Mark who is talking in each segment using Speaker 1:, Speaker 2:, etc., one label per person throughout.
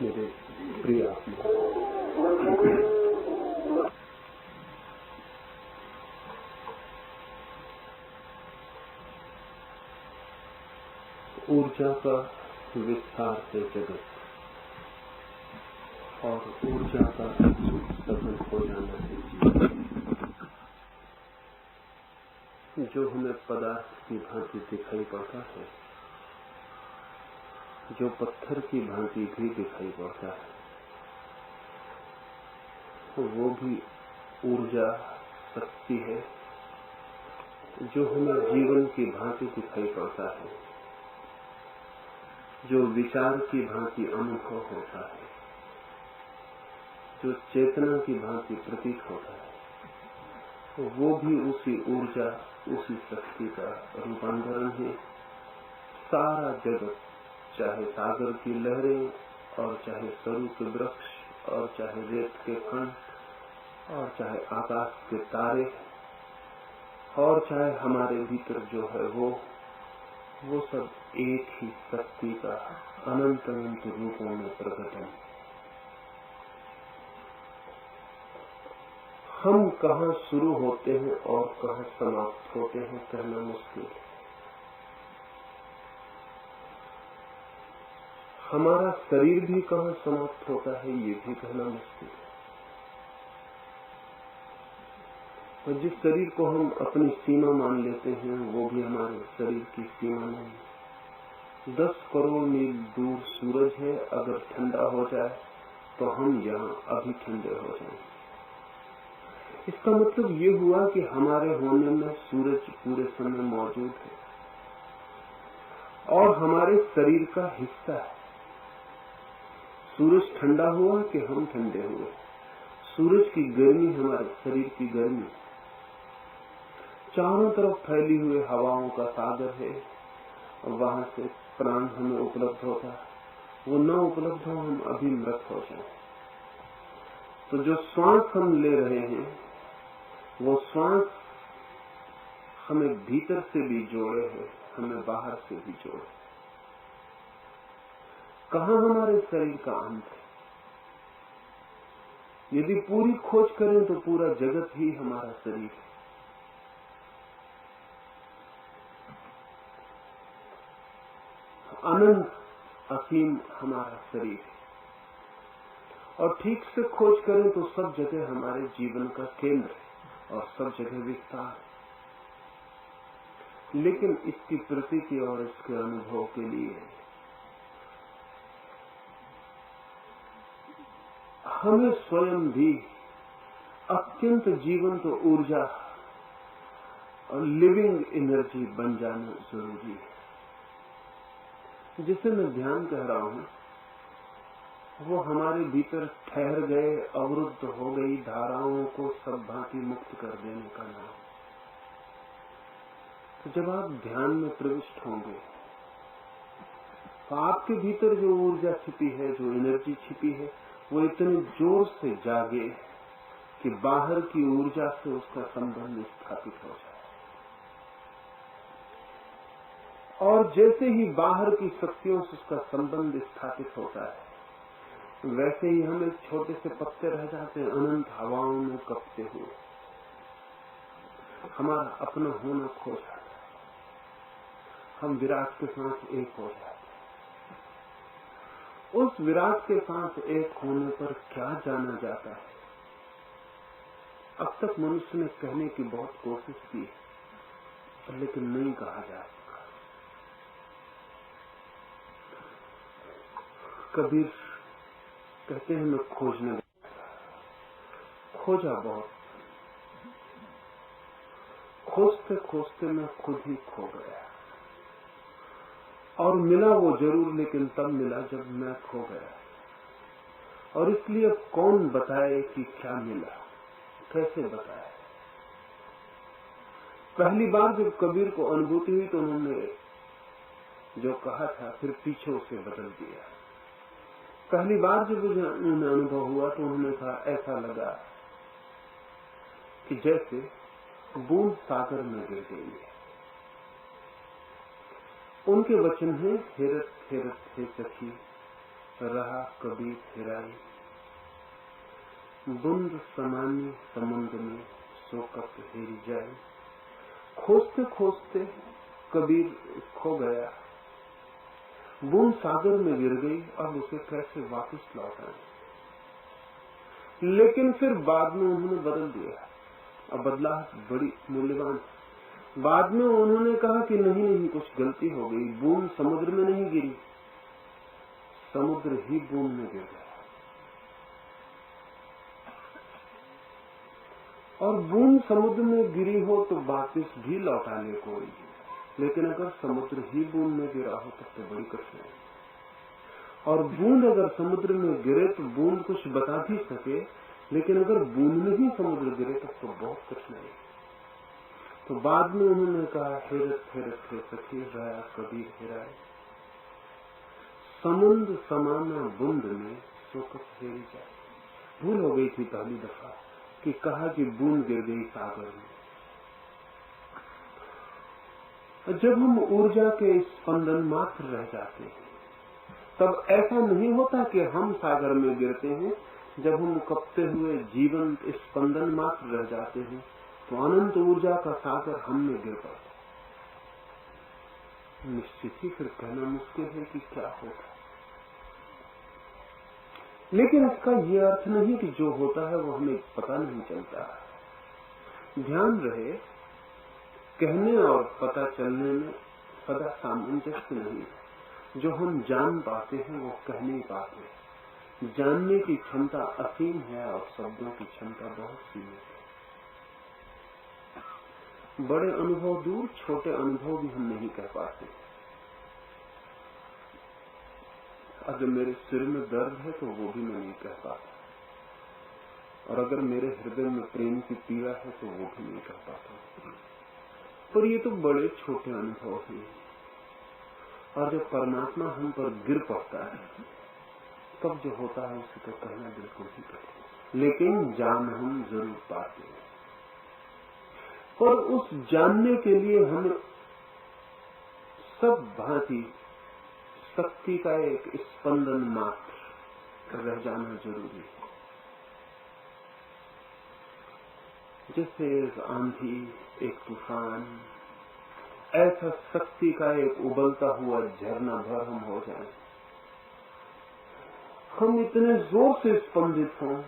Speaker 1: मेरे प्रिय आत्मा, ऊर्जा का विस्तार से जगत और ऊर्जा का सफल हो जाना है जीवन। जो हमें पदार्थ की भांति दिखाई पड़ता है, जो पत्थर की भांति भी दिखाई पड़ता है, वो भी ऊर्जा शक्ति है। जो हमें जीवन की भांति दिखाई पड़ता है, जो विचार की भांति अनुभव होता है, जो चेतना की भांति प्रतीत होता है, वो भी उसी ऊर्जा, उसी शक्ति का रूपांतरण है। सारा जगत, चाहे सागर की लहरें और चाहे सरू के वृक्ष और चाहे रेत के कण और चाहे आकाश के तारे और चाहे हमारे भीतर जो है वो सब एक ही शक्ति का अनंत अनंत रूपों में प्रकटन। हम कहाँ शुरू होते हैं और कहाँ समाप्त होते हैं कहना मुश्किल है। हमारा शरीर भी कहाँ समाप्त होता है ये भी कहना मुश्किल है। और जिस शरीर को हम अपनी सीमा मान लेते हैं वो भी हमारे शरीर की सीमा नहीं। 10 करोड़ मील दूर सूरज है, अगर ठंडा हो जाए तो हम यहाँ अभी ठंडे हो जाएं। इसका मतलब ये हुआ कि हमारे होने में सूरज पूरे समय मौजूद है और हमारे शरीर का हिस्सा है। सूरज ठंडा हुआ कि हम ठंडे हुए। सूरज की गर्मी हमारे शरीर की गर्मी। चारों तरफ फैली हुई हवाओं का सागर है और वहां से प्राण हमें उपलब्ध होता है। वो न उपलब्ध हो हम अभी मृत हो जाए। तो जो श्वास हम ले रहे हैं वो श्वास हमें भीतर से भी जोड़े है, हमें बाहर से भी जोड़े। कहाँ हमारे शरीर का अंत है? यदि पूरी खोज करें तो पूरा जगत ही हमारा शरीर है। अनंत असीम हमारा शरीर है और ठीक से खोज करें तो सब जगह हमारे जीवन का केंद्र है और सब जगह विस्तार। लेकिन इसकी प्रतीति और इसके अनुभव के लिए हमें स्वयं भी अत्यंत जीवंत ऊर्जा और लिविंग एनर्जी बन जाना जरूरी है। जिसे मैं ध्यान कह रहा हूं वो हमारे भीतर ठहर गए, अवरुद्ध हो गई धाराओं को सब भांति मुक्त कर देने का नाम। तो जब आप ध्यान में प्रविष्ट होंगे तो आपके भीतर जो ऊर्जा छिपी है, जो एनर्जी छिपी है, वो इतने जोर से जागे कि बाहर की ऊर्जा से उसका संबंध स्थापित हो जाए। और जैसे ही बाहर की शक्तियों से उसका संबंध स्थापित होता है वैसे ही हम एक छोटे से पत्ते रह जाते हैं अनंत हवाओं में कपते हुए। हमारा अपना होना खो जाता है, हम विराट के साथ एक हो जाते हैं। उस विराट के साथ एक होने पर क्या जाना जाता है? अब तक मनुष्य ने कहने की बहुत कोशिश की लेकिन नहीं कहा जा सका। कबीर कहते हैं मैं खोजने खोजा बहुत, खोजते खोजते मैं खुद ही खो गया और मिला वो जरूर, लेकिन तब मिला जब मैं खो गया। और इसलिए अब कौन बताए कि क्या मिला, कैसे बताए? पहली बार जब कबीर को अनुभूति हुई तो उन्होंने जो कहा था फिर पीछे उसे बदल दिया। पहली बार जब उन्हें अनुभव हुआ तो उन्होंने कहा ऐसा लगा कि जैसे बूंद सागर में गिर गई है। उनके वचन है हेरत हेरत हे सखी रहा कबीर हिराई, बूंद समानी समुद्र में शोकत हिर जाए। खोजते खोजते कबीर खो गया, बूंद सागर में गिर गई, अब उसे कैसे वापस लौटाएं। लेकिन फिर बाद में उन्होंने बदल दिया, अब बदलाव बड़ी मूल्यवान। बाद में उन्होंने कहा कि नहीं नहीं, कुछ गलती हो गई, बूंद समुद्र में नहीं गिरी, समुद्र ही बूंद में गिर गया। और बूंद समुद्र में गिरी हो तो वापस भी लौटा ले कोई, लेकिन अगर समुद्र ही बूंद में गिरा हो तब तो बड़ी कठिनाई। और बूंद अगर समुद्र में गिरे तो बूंद कुछ बता भी सके, लेकिन अगर बूंद में ही समुद्र गिरे तब तो बहुत कठिनाई। तो बाद में उन्होंने कहा, हेरत हेरत हे सखी रहा कबीर हिराए, समुद्र समाना बूंद में शोकत हेरी जाए। भूल हो गई थी पहली दफा कि कहा कि बूंद गिर गई सागर में। जब हम ऊर्जा के स्पंदन मात्र रह जाते हैं तब ऐसा नहीं होता कि हम सागर में गिरते हैं। जब हम कपते हुए जीवन स्पंदन मात्र रह जाते हैं तो अनंत ऊर्जा का सागर हम में गिर पड़ता है। निश्चित ही फिर कहना मुश्किल है कि क्या होगा, लेकिन इसका यह अर्थ नहीं कि जो होता है वो हमें पता नहीं चलता। ध्यान रहे, कहने और पता चलने में सदा सामंजस्य नहीं। जो हम जान पाते हैं वो कह नहीं पाते। जानने की क्षमता असीम है और शब्दों की क्षमता बहुत सीमित है। बड़े अनुभव दूर, छोटे अनुभव भी हम नहीं कह पाते। अगर मेरे सिर में दर्द है तो वो भी मैं नहीं कह पाता, और अगर मेरे हृदय में प्रेम की पीड़ा है तो वो भी नहीं कह पाता। पर ये तो बड़े छोटे अनुभव हैं, और जब परमात्मा हम पर गिर पड़ता है तब जो होता है उसे तो कहना बिल्कुल ही कठिन। लेकिन जान हम जरूर पाते हैं, पर उस जानने के लिए हमें सब भांति शक्ति का एक स्पंदन मात्र रह जाना जरूरी है। जैसे एक आंधी, एक तूफान, ऐसा शक्ति का एक उबलता हुआ झरना भर हम हो जाएं। हम इतने जोर से स्पंदित हों,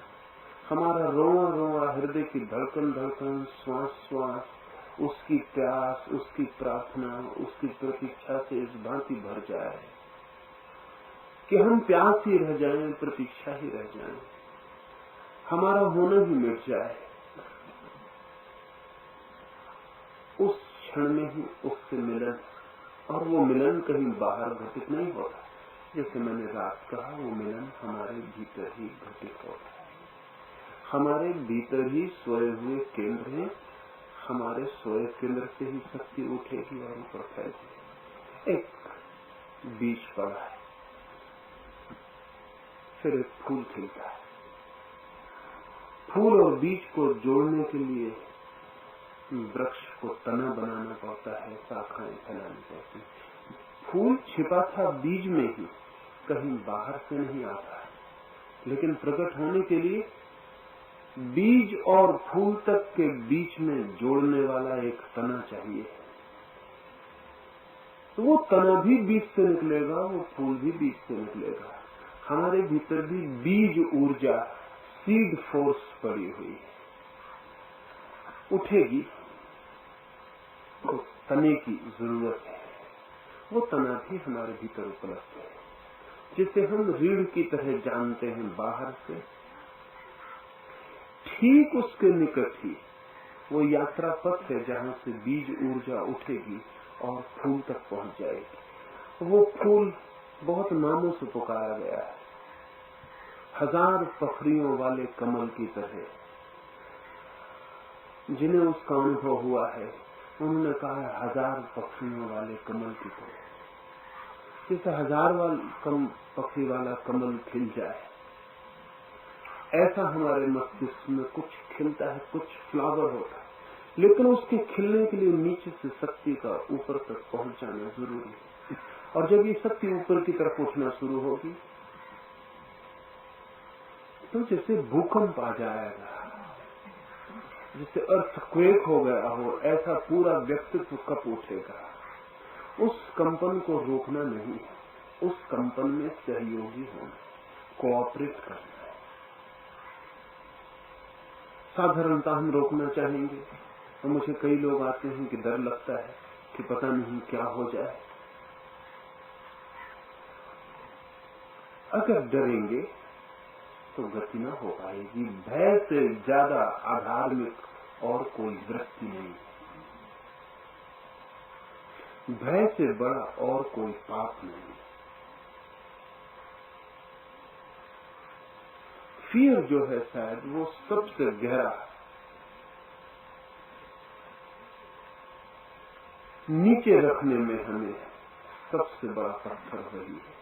Speaker 1: हमारा रोआ रोआ, हृदय की धड़कन धड़कन, श्वास श्वास, उसकी प्यास, उसकी प्रार्थना, उसकी प्रतीक्षा से इस भांति भर जाए कि हम प्यास ही रह जाएं, प्रतीक्षा ही रह जाएं, हमारा होना ही मिट जाए। उस क्षण में ही उससे मिलन, और वो मिलन कहीं बाहर घटित नहीं होता। जैसे मैंने रात कहा, वो मिलन हमारे भीतर ही घटित होता है। हमारे भीतर ही सोए हुए केंद्र हैं, हमारे सोए केंद्र से ही शक्ति उठेगी और ऊपर फैलेगी। एक बीज पड़ा है, फिर एक फूल खिलता है। फूल और बीज को जोड़ने के लिए वृक्ष को तना बनाना पड़ता है, शाखाएं फैलानी पड़ती है। फूल छिपा था बीज में ही, कहीं बाहर से नहीं आता, लेकिन प्रकट होने के लिए बीज और फूल तक के बीच में जोड़ने वाला एक तना चाहिए। तो वो तना भी बीज से निकलेगा, वो फूल भी बीज से निकलेगा। हमारे भीतर भी बीज ऊर्जा, सीड फोर्स पड़ी हुई है, उठेगी तो तने की जरूरत है। वो तना भी हमारे भीतर उपलब्ध है, जिसे हम रीढ़ की तरह जानते हैं बाहर से। ठीक उसके निकट ही वो यात्रा पथ है जहां से बीज ऊर्जा उठेगी और फूल तक पहुंच जाएगी। वो फूल बहुत नामों से पुकारा गया है, हजार पखरियों वाले कमल की तरह। जिन्हें उसका अनुभव हुआ है उन्होंने कहा है हजार पखरियों वाले कमल की तरह। जैसे हजार पखरी वाला कमल खिल जाए, ऐसा हमारे मस्तिष्क में कुछ खिलता है, कुछ फ्लावर होता है, लेकिन उसके खिलने के लिए नीचे से शक्ति का ऊपर तक पहुंच जाना जरूरी है। और जब ये शक्ति ऊपर की तरफ उठना शुरू होगी तो जैसे भूकंप आ जाएगा, जैसे अर्थक्वेक हो गया हो, ऐसा पूरा व्यक्तित्व कप उठेगा। उस कंपन को रोकना नहीं, उस कंपन में सहयोगी होना, कोऑपरेट करना है। साधारणता हम रोकना चाहेंगे तो मुझे कई लोग आते हैं कि डर लगता है कि पता नहीं क्या हो जाए। अगर डरेंगे तो गति ना हो पाएगी। भय से ज्यादा आधार्मिक और कोई वृत्ति नहीं, भय से बड़ा और कोई पाप नहीं। फियर जो है शायद वो सबसे गहरा नीचे रखने में हमें सबसे बड़ा पत्थर वही है।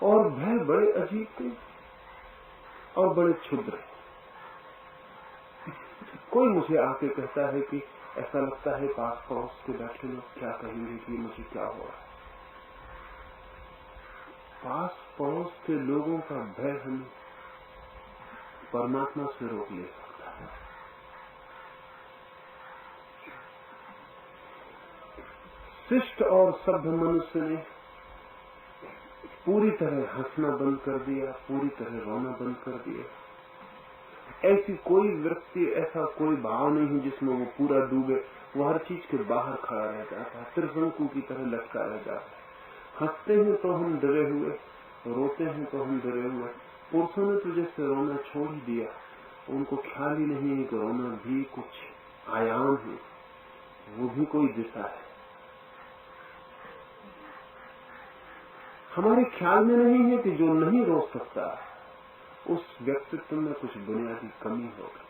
Speaker 1: और भय बड़े अजीब थे और बड़े क्षुद्र है। कोई मुझे आके कहता है कि ऐसा लगता है पास पड़ोस के बैठे लोग क्या कहेंगे कि मुझे क्या हो रहा है। पास पड़ोस के लोगों का भय हमें परमात्मा से रोक ले सकता है। शिष्ट और सभ्य मनुष्य ने पूरी तरह हंसना बंद कर दिया, पूरी तरह रोना बंद कर दिया। ऐसी कोई व्यक्ति, ऐसा कोई भाव नहीं है जिसमें वो पूरा डूबे। वो हर चीज के बाहर खड़ा रह जाता है, त्रिशंकु की तरह लटका रह जाता है। हंसते हैं तो हम डरे हुए, रोते हैं तो हम डरे हुए। पुरुषों ने तो जैसे रोना छोड़ ही दिया, उनको ख्याल ही नहीं है कि रोना भी कुछ आयाम है, वो भी कोई दिशा है। हमारे ख्याल में नहीं है कि जो नहीं रो सकता उस व्यक्तित्व में कुछ बुनियादी कमी होगी।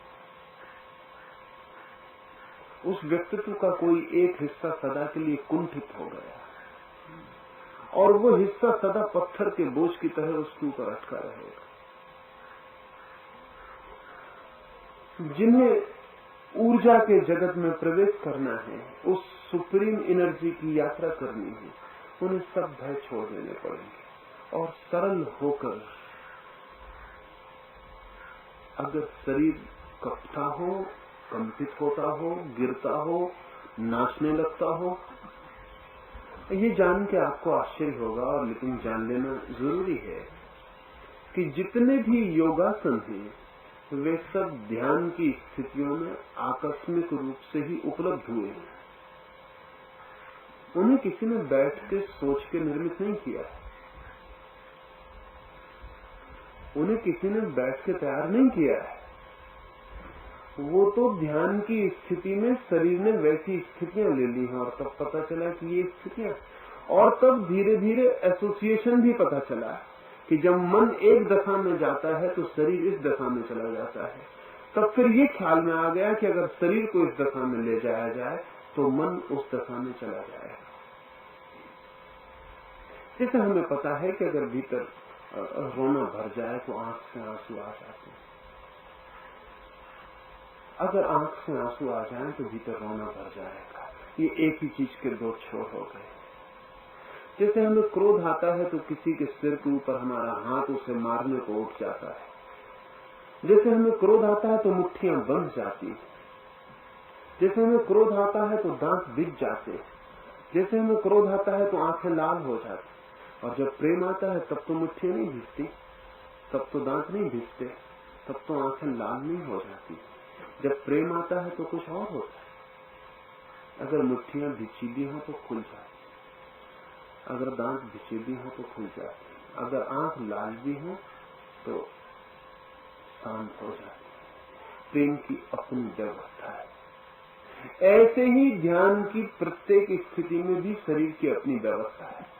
Speaker 1: उस व्यक्तित्व का कोई एक हिस्सा सदा के लिए कुंठित हो गया और वो हिस्सा सदा पत्थर के बोझ की तरह उसके ऊपर अटका रहेगा। जिन्हें ऊर्जा के जगत में प्रवेश करना है, उस सुप्रीम एनर्जी की यात्रा करनी है, उन्हें सब भय छोड़ देने पड़ेंगे और सरल होकर, अगर शरीर कपता हो, कंपित होता हो, गिरता हो, नाचने लगता हो, ये जान के आपको आश्चर्य होगा, और लेकिन जान लेना जरूरी है कि जितने भी योगासन हैं वे सब ध्यान की स्थितियों में आकस्मिक रूप से ही उपलब्ध हुए हैं। उन्हें किसी ने बैठ के सोच के निर्मित नहीं किया, उन्हें किसी ने बैठ के तैयार नहीं किया है। वो तो ध्यान की स्थिति में शरीर ने वैसी स्थितियां ले ली हैं और तब पता चला कि ये स्थितियां, और तब धीरे धीरे एसोसिएशन भी पता चला कि जब मन एक दशा में जाता है तो शरीर इस दशा में चला जाता है। तब फिर ये ख्याल में आ गया कि अगर शरीर को इस दशा में ले जाया जाए तो मन उस दशा में चला जाएगा। जैसे हमें पता है कि अगर भीतर रोना भर जाए तो आंख से आंसू आ जाते हैं, अगर आंख से आंसू आ जाए तो भीतर रोना भर जाएगा। ये एक ही चीज के दो छोर हो गए। जैसे हमें क्रोध आता है तो किसी के सिर के ऊपर हमारा हाथ उसे मारने को उठ जाता है। जैसे हमें क्रोध आता है तो मुट्ठियां बंध जाती है। जैसे हमें क्रोध आता है तो दांत भिज जाते। जैसे हमें क्रोध आता है तो आंखें लाल हो जाती। और जब प्रेम आता है तब तो मुट्ठियां नहीं भिजती, तब तो दांत नहीं भिजते, तब तो आंखें लाल नहीं हो जाती। जब प्रेम आता है तो कुछ और होता है। अगर मुट्ठियां भिजी भी हो तो खुल जाती, अगर दांत भिजे भी हो तो खुल जाती, अगर आंख लाल भी हो तो शांत हो जाती। प्रेम की अपनी व्यवस्था है। ऐसे ही ध्यान की प्रत्येक स्थिति में भी शरीर की अपनी व्यवस्था है।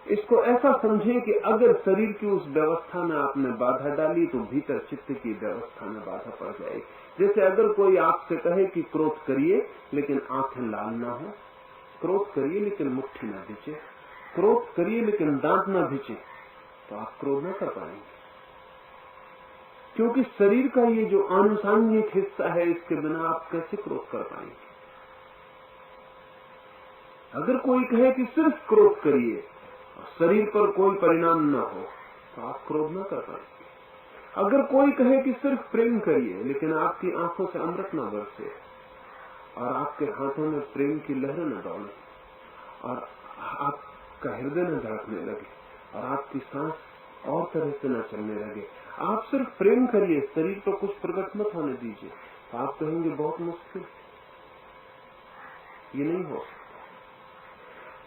Speaker 1: इसको ऐसा समझें कि अगर शरीर की उस व्यवस्था में आपने बाधा डाली तो भीतर चित्त की व्यवस्था में बाधा पड़ जाएगी। जैसे अगर कोई आपसे कहे कि क्रोध करिए लेकिन आंखें लाल ना हो, क्रोध करिए लेकिन मुट्ठी ना भिजे, क्रोध करिए लेकिन दांत ना भिजे, तो आप क्रोध न कर पाएंगे। क्योंकि शरीर का ये जो आनुषंगिक हिस्सा है, इसके बिना आप कैसे क्रोध कर पाएंगे। अगर कोई कहे कि सिर्फ क्रोध करिए, शरीर पर कोई परिणाम न हो, तो आप क्रोध न कर पाएंगे। अगर कोई कहे कि सिर्फ प्रेम करिए, लेकिन आपकी आंखों से अमृत न बरसे और आपके हाथों में प्रेम की लहरें न दौड़े और आपका हृदय न धड़कने लगे और आपकी सांस और तरह से न चलने लगे, आप सिर्फ प्रेम करिए, शरीर पर कुछ प्रकट मत होने दीजिए, तो आप कहेंगे बहुत मुश्किल, ये नहीं हो सकता।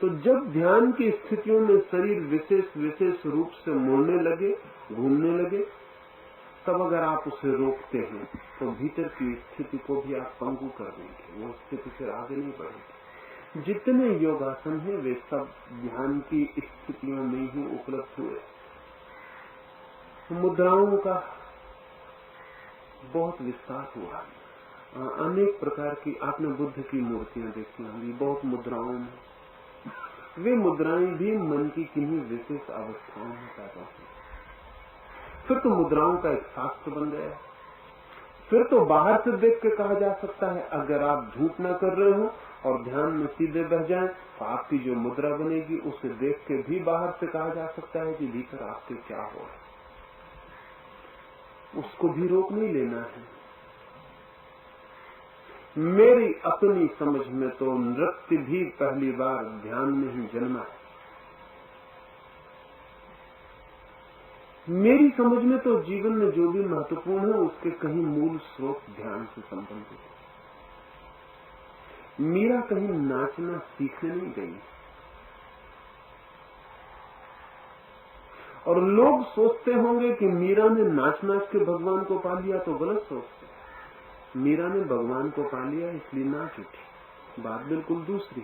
Speaker 1: तो जब ध्यान की स्थितियों में शरीर विशेष रूप से मुड़ने लगे, घूमने लगे, तब अगर आप उसे रोकते हैं तो भीतर की स्थिति को भी आप पंगु कर देंगे, वो स्थिति फिर आगे नहीं बढ़ेगी। जितने योगासन है वे सब ध्यान की स्थितियों में ही उपलब्ध हुए। मुद्राओं का बहुत विस्तार हुआ, अनेक प्रकार की आपने बुद्ध की मूर्तियां देखी होंगी, बहुत मुद्राओं में। वे मुद्राएं भी मन की किन्हीं विशेष अवस्थाओं में पैदा हुई। फिर तो मुद्राओं का एक शास्त्र बन गया। फिर तो बाहर से देख के कहा जा सकता है, अगर आप झूठ ना कर रहे हो और ध्यान में सीधे बह जाएं, तो आपकी जो मुद्रा बनेगी उसे देख के भी बाहर से कहा जा सकता है कि भीतर आपके क्या हो रहा है। उसको भी रोक नहीं लेना है। मेरी अपनी समझ में तो नृत्य भी पहली बार ध्यान में ही जन्मा है। मेरी समझ में तो जीवन में जो भी महत्वपूर्ण है उसके कहीं मूल स्रोत ध्यान से संबंधित है। मीरा कहीं नाचना सीखने नहीं गई, और लोग सोचते होंगे कि मीरा ने नाच नाच के भगवान को पा लिया, तो गलत सोचते। मीरा ने भगवान को पा लिया इसलिए नाच उठी, बात बिल्कुल दूसरी।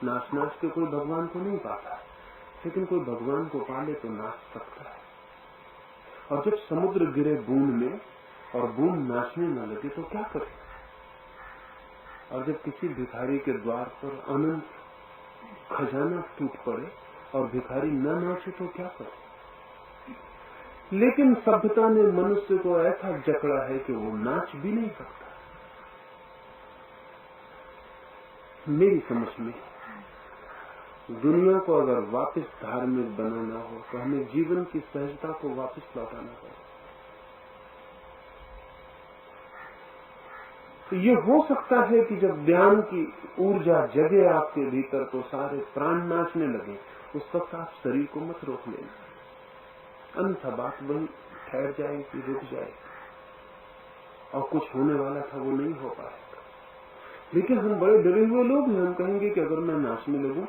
Speaker 1: नाच नाच के कोई भगवान को नहीं पाता, लेकिन कोई भगवान को पा ले तो नाच सकता है। और जब समुद्र गिरे बूंद में और बूंद नाचने न लगे तो क्या करे? और जब किसी भिखारी के द्वार पर अनंत खजाना टूट पड़े और भिखारी न नाचे तो क्या करे? लेकिन सभ्यता ने मनुष्य को ऐसा जकड़ा है कि वो नाच भी नहीं सकता। मेरी समझ में दुनिया को अगर वापस धार्मिक बनाना हो तो हमें जीवन की सहजता को वापस लौटाना पड़ेगा। तो ये हो सकता है कि जब ध्यान की ऊर्जा जगे आपके भीतर तो सारे प्राण नाचने लगे, उस वक्त आप शरीर को मत रोक लेना, अन्यथा बात वही ठहर जाएगी, रुक जाएगी, और कुछ होने वाला था वो नहीं हो पाएगा। लेकिन हम बड़े डरे हुए लोग हैं, हम कहेंगे कि अगर मैं नाचने लगूं,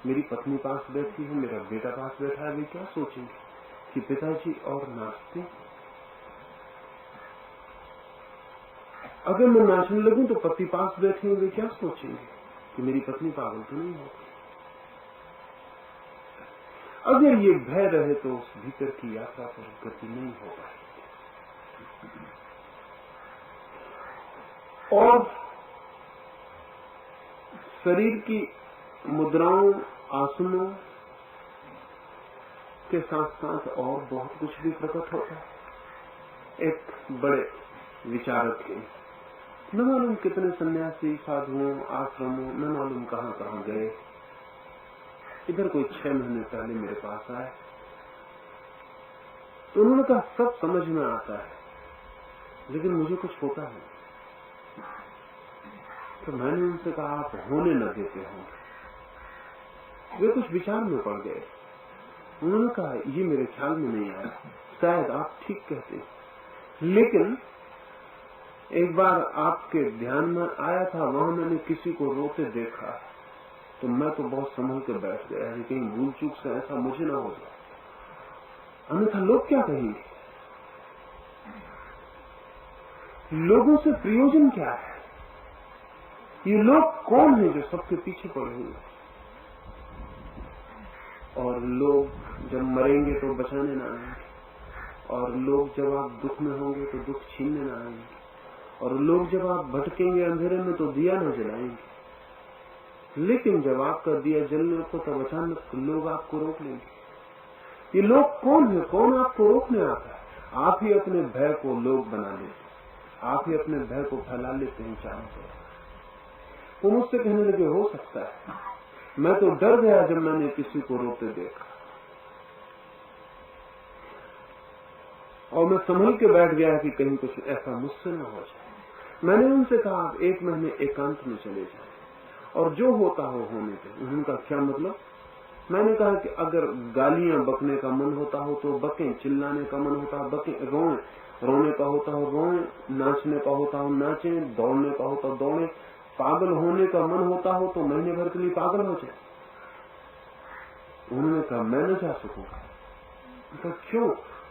Speaker 1: मेरी पत्नी पास बैठी है, मेरा बेटा पास बैठा है, वे क्या सोचेंगे कि पिताजी और नाचते। अगर मैं नाचने लगूं तो पति पास बैठे हैं, वे क्या सोचेंगे कि मेरी पत्नी पागल तो नहीं होगी। अगर ये भय रहे तो उस भीतर की यात्रा पर गति नहीं हो पाएगी। और शरीर की मुद्राओं, आसनों के साथ साथ और बहुत कुछ भी प्रकट होता है। एक बड़े विचारक थे, न मालूम कितने सन्यासी, साधुओं, आश्रमों, न मालूम कहां कहां गए। इधर कोई 6 महीने पहले मेरे पास आए तो उन्होंने कहा सब समझ में आता है लेकिन मुझे कुछ होता है। तो मैंने उनसे कहा आप होने न देते होंगे। वे कुछ विचार में पड़ गए। उन्होंने कहा ये मेरे ख्याल में नहीं आया, शायद आप ठीक कहते हैं, लेकिन एक बार आपके ध्यान में आया था, वहां मैंने किसी को रोते देखा तो मैं तो बहुत संभल कर बैठ गया, कहीं भूल चूक से ऐसा मुझे ना हो जाए, अन्यथा लोग क्या कहेंगे। लोगों से प्रयोजन क्या है? ये लोग कौन है जो सबके पीछे पड़े हुए? और लोग जब मरेंगे तो बचाने ना आएंगे, और लोग जब आप दुख में होंगे तो दुख छीनने ना आएंगे, और लोग जब आप भटकेंगे अंधेरे में तो दिया न जलाएंगे। लेकिन जब आपका दिया जलने को तब अचानक लोग आपको रोक लेंगे। ये लोग कौन है? कौन आपको रोकने आता है? आप ही अपने भय को लोग बना लेते, आप ही अपने भय को फैला लेते हैं चारों तरफ। वो मुझसे कहने लगे हो सकता है, मैं तो डर गया जब मैंने किसी को रोते देखा। और मैं संभल के बैठ गया कि कहीं कुछ ऐसा मुझसे न हो जाए। मैंने उनसे कहा आप 1 महीने एकांत में चले जाएं और जो होता हो होने दे। उनका क्या मतलब? मैंने कहा कि अगर गालियां बकने का मन होता हो तो बकें, चिल्लाने का मन होता हो बकें, रोएं, रोने का होता हो रोएं, नाचने का होता हो नाचें, दौड़ने का होता हो दौड़ें, पागल होने का मन होता हो तो महीने भर के लिए पागल हो जाए। उन्होंने कहा मैं न जा सकूंगा। तो क्यों?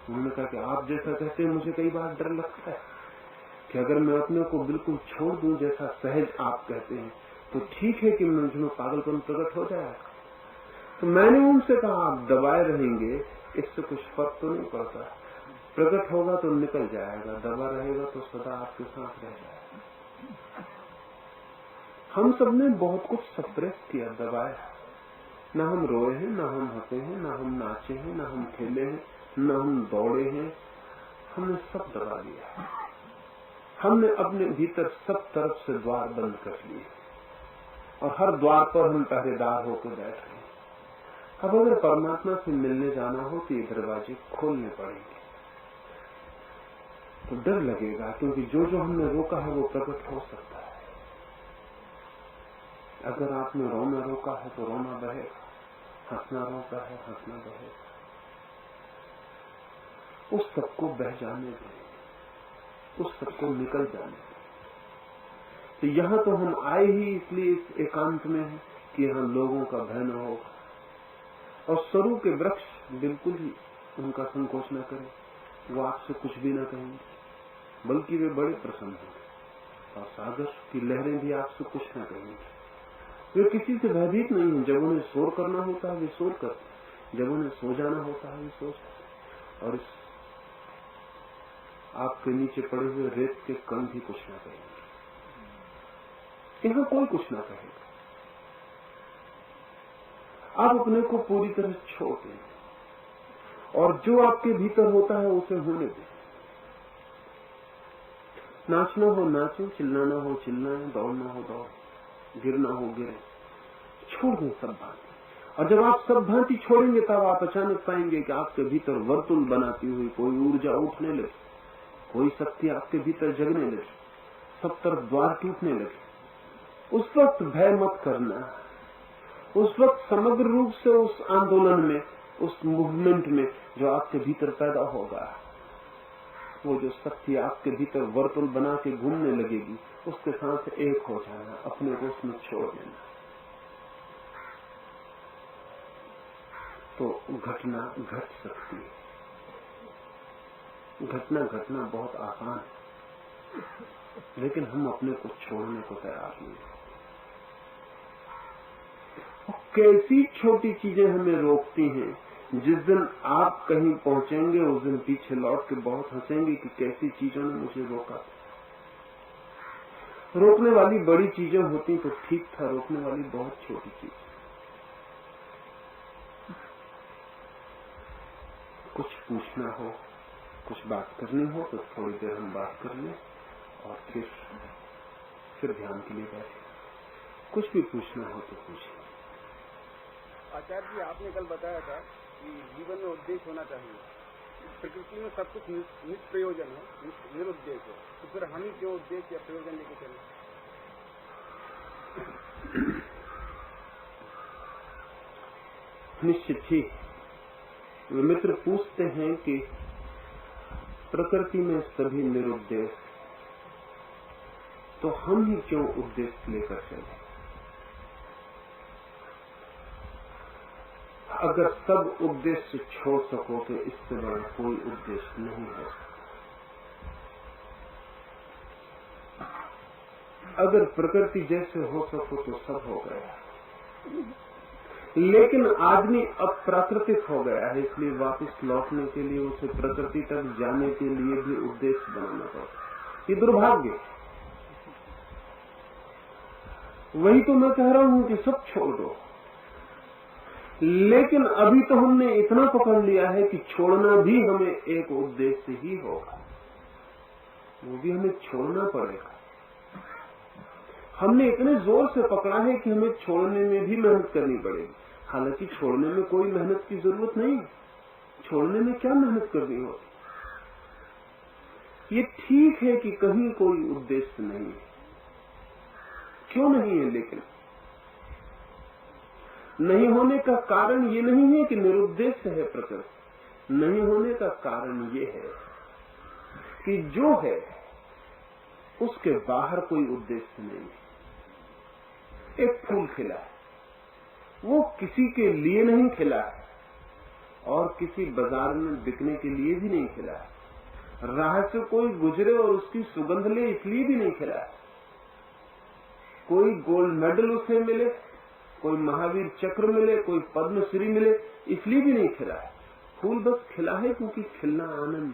Speaker 1: उन्होंने कहा कि आप जैसा कहते हैं मुझे कई बार डर लगता है कि अगर मैं अपने को बिल्कुल छोड़ दूं जैसा सहज आप कहते हैं तो ठीक है कि मुझमें पागलपन प्रकट हो जाएगा। तो मैंने उनसे कहा आप दबाए रहेंगे इससे कुछ फर्क तो नहीं पड़ता, प्रकट होगा तो निकल जाएगा, दबा रहेगा तो सदा आपके साथ रह जाएगा। हम सबने बहुत कुछ सप्रेस किया, दबाया, न हम रोए हैं, न हम हंसे हैं, न हम नाचे हैं, न हम खेले हैं, न हम दौड़े हैं, हमने सब दबा लिया। हमने अपने भीतर सब तरफ से द्वार बंद कर लिए और हर द्वार पर हम पहरेदार होकर बैठ गए। अब अगर परमात्मा से मिलने जाना हो तो ये दरवाजे खोलने पड़ेंगे। तो डर लगेगा क्योंकि जो जो हमने रोका है वो प्रकट हो सकता है। अगर आपने रोना रोका है तो रोना बहेगा, हंसना रोका है हंसना बहेगा। उस सबको बह जाने दें, उस सबको निकल जाने दें। तो यहाँ तो हम आए ही इसलिए इस एकांत में है कि यहाँ लोगों का भय न हो। और सरू के वृक्ष बिल्कुल ही उनका संकोच न करें, वो आपसे कुछ भी न कहेंगे, बल्कि वे बड़े प्रसन्न होंगे। और सागर की लहरें भी आपसे कुछ न कहेंगी, वे किसी से भयभीत नहीं है। जब उन्हें शोर करना होता है वे शोर करते, जब उन्हें सो जाना होता है वे सो जाते। और इस आपके नीचे पड़े हुए रेत के कण भी कुछ न कहेंगे, यहाँ कोई कुछ न कहेगा। आप अपने को पूरी तरह छोड़ दें और जो आपके भीतर होता है उसे होने दें। नाचना हो नाचें, चिल्लाना हो चिल्लाएं, दौड़ना हो दौड़ें, गिरना हो गिरे, छोड़ दें सब भांति। और जब आप सब भांति छोड़ेंगे तब आप अचानक पाएंगे कि आपके भीतर वर्तुल बनाती हुई कोई ऊर्जा उठने लगे, कोई शक्ति आपके भीतर जगने लगे, सब तरफ द्वार टूटने लगे। उस वक्त भय मत करना, उस वक्त समग्र रूप से उस आंदोलन में, उस मूवमेंट में जो आपके भीतर पैदा होगा, वो जो शक्ति आपके भीतर वर्तुल बना के घूमने लगेगी, उसके साथ एक हो जाना, अपने को उसमें छोड़ देना। तो घटना घट सकती है। घटना घटना बहुत आसान है, लेकिन हम अपने को छोड़ने को तैयार नहीं। कैसी छोटी चीजें हमें रोकती हैं। जिस दिन आप कहीं पहुंचेंगे उस दिन पीछे लौट के बहुत हंसेंगे कि कैसी चीजों ने मुझे रोका। रोकने वाली बड़ी चीजें होती तो ठीक था, रोकने वाली बहुत छोटी चीज। कुछ पूछना हो, कुछ बात करनी हो तो थोड़ी देर हम बात कर लें और फिर ध्यान के लिए बैठे। कुछ भी पूछना हो तो पूछें।
Speaker 2: आचार्य जी, आपने कल बताया था कि जीवन में उद्देश्य होना चाहिए। प्रकृति में सब कुछ निष्प्रयोजन है, निरुद्देश्य है, तो फिर हम ही क्यों उद्देश्य या प्रयोजन लेके चले?
Speaker 1: निश्चित ही मित्र पूछते हैं कि प्रकृति में सभी निरुद्देश्य, तो हम ही क्यों उद्देश्य लेकर चले? अगर सब उद्देश्य छोड़ सको तो इससे बड़ा कोई उद्देश्य नहीं हो सकता। अगर प्रकृति जैसे हो सको तो सब हो गया, लेकिन आदमी अब प्राकृतिक हो गया है, इसलिए वापस लौटने के लिए उसे प्रकृति तक जाने के लिए भी उद्देश्य बनाना पड़ता। ये दुर्भाग्य। वही तो मैं कह रहा हूं कि सब छोड़ दो, लेकिन अभी तो हमने इतना पकड़ लिया है कि छोड़ना भी हमें एक उद्देश्य ही होगा, वो भी हमें छोड़ना पड़ेगा। हमने इतने जोर से पकड़ा है कि हमें छोड़ने में भी मेहनत करनी पड़ेगी। हालांकि छोड़ने में कोई मेहनत की जरूरत नहीं, छोड़ने में क्या मेहनत करनी होती। ये ठीक है कि कहीं कोई उद्देश्य नहीं है। क्यों नहीं है? लेकिन नहीं होने का कारण ये नहीं है कि निरुद्देश्य है प्रकृति। नहीं होने का कारण ये है कि जो है उसके बाहर कोई उद्देश्य नहीं है। एक फूल खिला है, वो किसी के लिए नहीं खिला है और किसी बाजार में बिकने के लिए भी नहीं खिला है। राह से कोई गुजरे और उसकी सुगंध ले इसलिए भी नहीं खिला है। कोई गोल्ड मेडल उसे मिले, कोई महावीर चक्र मिले, कोई पद्मश्री मिले, इसलिए भी नहीं खिला है। फूल बस खिला है क्योंकि खिलना आनंद,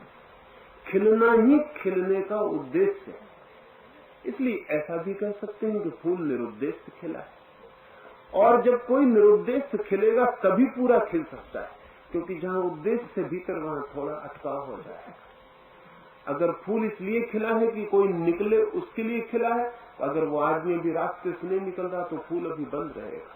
Speaker 1: खिलना ही खिलने का उद्देश्य है। इसलिए ऐसा भी कह सकते हैं कि फूल निरुद्देश्य खिला है। और जब कोई निरुद्देश्य खिलेगा तभी पूरा खिल सकता है, क्योंकि जहां उद्देश्य से भीतर वहां थोड़ा अटकाव हो जाएगा। अगर फूल इसलिए खिला है कि कोई निकले उसके लिए खिला है, अगर वो आदमी भी रास्ते से नहीं निकल रहा तो फूल अभी बंद रहेगा।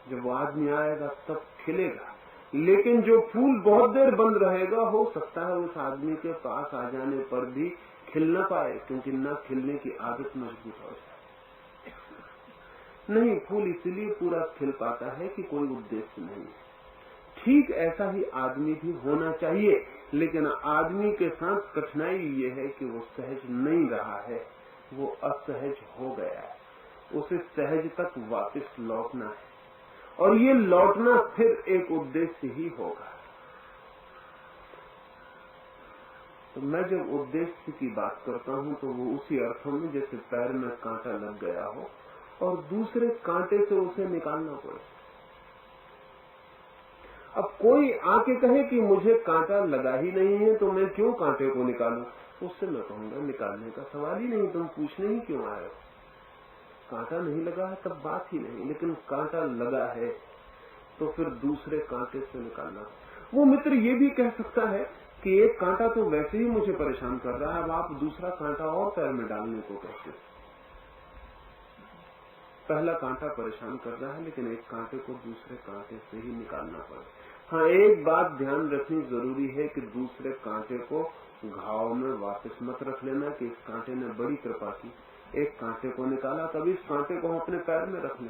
Speaker 1: जब वो आदमी आएगा तब खिलेगा। लेकिन जो फूल बहुत देर बंद रहेगा, हो सकता है उस आदमी के पास आ जाने पर भी खिल न पाए, क्योंकि न खिलने की आदत मजबूत हो जाए। नहीं, फूल इसलिए पूरा खिल पाता है कि कोई उद्देश्य नहीं है। ठीक ऐसा ही आदमी भी होना चाहिए, लेकिन आदमी के साथ कठिनाई ये है कि वो सहज नहीं रहा है, वो असहज हो गया है। उसे सहज तक वापस लौटना है, और ये लौटना फिर एक उद्देश्य ही होगा। तो मैं जब उद्देश्य की बात करता हूं तो वो उसी अर्थों में जैसे पैर में कांटा लग गया हो और दूसरे कांटे से उसे निकालना पड़े। अब कोई आके कहे कि मुझे कांटा लगा ही नहीं है तो मैं क्यों कांटे को निकालूं, उससे मैं कहूंगा निकालने का सवाल ही नहीं, तुम पूछने ही क्यों आए हो। कांटा नहीं लगा है तब बात ही नहीं, लेकिन कांटा लगा है तो फिर दूसरे कांटे से निकालना। वो मित्र ये भी कह सकता है कि एक कांटा तो वैसे ही मुझे परेशान कर रहा है, अब आप दूसरा कांटा और पैर में डालने को कहते हैं। पहला कांटा परेशान कर रहा है, लेकिन एक कांटे को दूसरे कांटे से ही निकालना पड़े। हाँ, एक बात ध्यान रखनी जरूरी है कि दूसरे कांटे को घाव में वापस मत रख लेना कि इस कांटे ने बड़ी कृपा की, एक कांटे को निकाला, तब इस कांटे को अपने पैर में रख ले,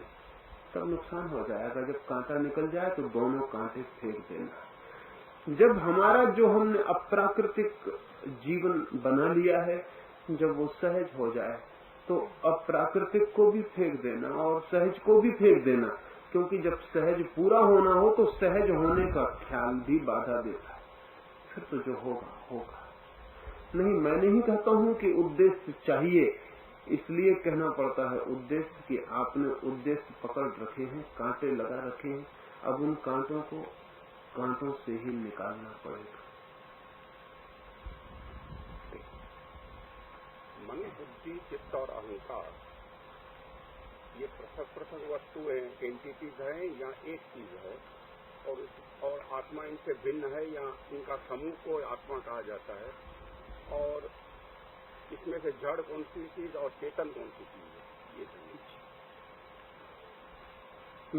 Speaker 1: तब नुकसान हो जाएगा। जब कांटा निकल जाए तो दोनों कांटे फेंक देना। जब हमारा जो हमने अप्राकृतिक जीवन बना लिया है, जब वो सहज हो जाए तो अप्राकृतिक को भी फेंक देना और सहज को भी फेंक देना, क्योंकि जब सहज पूरा होना हो तो सहज होने का ख्याल भी बाधा देता है। फिर तो जो होगा होगा। नहीं, मैं नहीं कहता हूं कि उद्देश्य चाहिए, इसलिए कहना पड़ता है उद्देश्य कि आपने उद्देश्य पकड़ रखे हैं, कांटे लगा रखे हैं, अब उन कांटों को कांटों से ही निकालना पड़ेगा।
Speaker 2: मन, बुद्धि, चित्त और अहंकार ये पृथक पृथक वस्तुएं, एंटिटीज हैं या एक चीज है, और आत्मा इनसे भिन्न है या इनका समूह को आत्मा कहा जाता है, और इसमें से जड़ कौन सी चीज और चेतन कौन सी चीज है, ये समझ।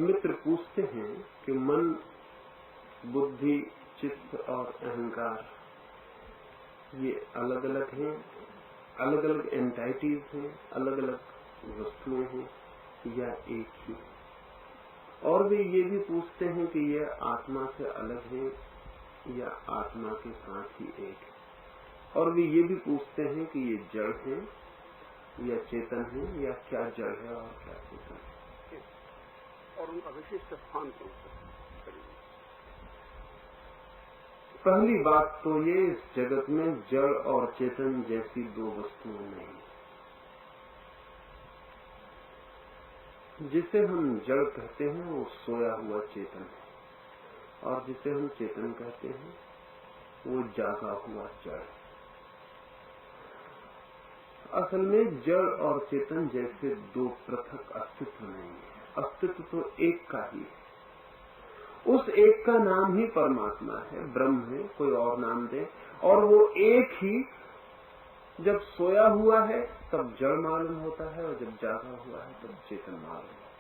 Speaker 1: मित्र पूछते हैं कि मन, बुद्धि, चित्त और अहंकार ये अलग अलग हैं, अलग अलग एंटाइटीज हैं, अलग अलग वस्तुएं हैं या एक ही। और वे ये भी पूछते हैं कि यह आत्मा से अलग है या आत्मा के साथ ही एक है। और वे ये भी पूछते हैं कि ये जड़ है या चेतन है, या क्या जड़ है और क्या चेतन है,
Speaker 2: और उनका विशिष्ट स्थान कौन सा।
Speaker 1: पहली बात तो ये, इस जगत में जड़ और चेतन जैसी दो वस्तुएं नहीं। जिसे हम जड़ कहते हैं वो सोया हुआ चेतन है, और जिसे हम चेतन कहते हैं वो जागा हुआ जड़। असल में जड़ और चेतन जैसे दो पृथक अस्तित्व नहीं है, अस्तित्व तो एक का ही है। उस एक का नाम ही परमात्मा है, ब्रह्म है, कोई और नाम दे, और वो एक ही जब सोया हुआ है तब जड़ मालूम होता है, और जब जागा हुआ है तब चेतन मालूम होता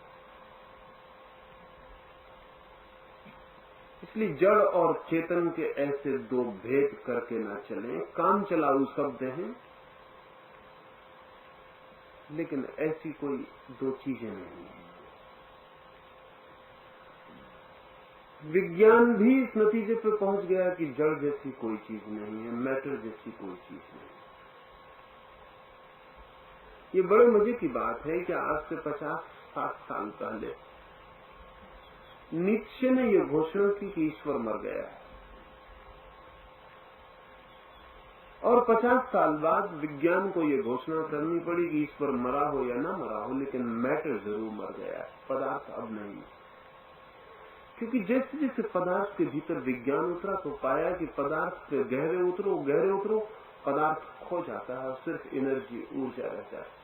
Speaker 1: इसलिए जड़ और चेतन के ऐसे दो भेद करके ना चलें। काम चलाऊ शब्द हैं, लेकिन ऐसी कोई दो चीजें नहीं है। विज्ञान भी इस नतीजे पर पहुंच गया कि जड़ जैसी कोई चीज नहीं है, मैटर जैसी कोई चीज नहीं। ये बड़े मजे की बात है कि आज से 50-60 साल पहले नीत्शे ने यह घोषणा की कि ईश्वर मर गया है, और 50 साल बाद विज्ञान को यह घोषणा करनी पड़ी कि ईश्वर मरा हो या ना मरा हो, लेकिन मैटर जरूर मर गया है, पदार्थ अब नहीं। क्योंकि जैसे जैसे पदार्थ के भीतर विज्ञान उतरा तो पाया कि पदार्थ से गहरे उतरो पदार्थ खो जाता है और सिर्फ एनर्जी, ऊर्जा रह जाती है।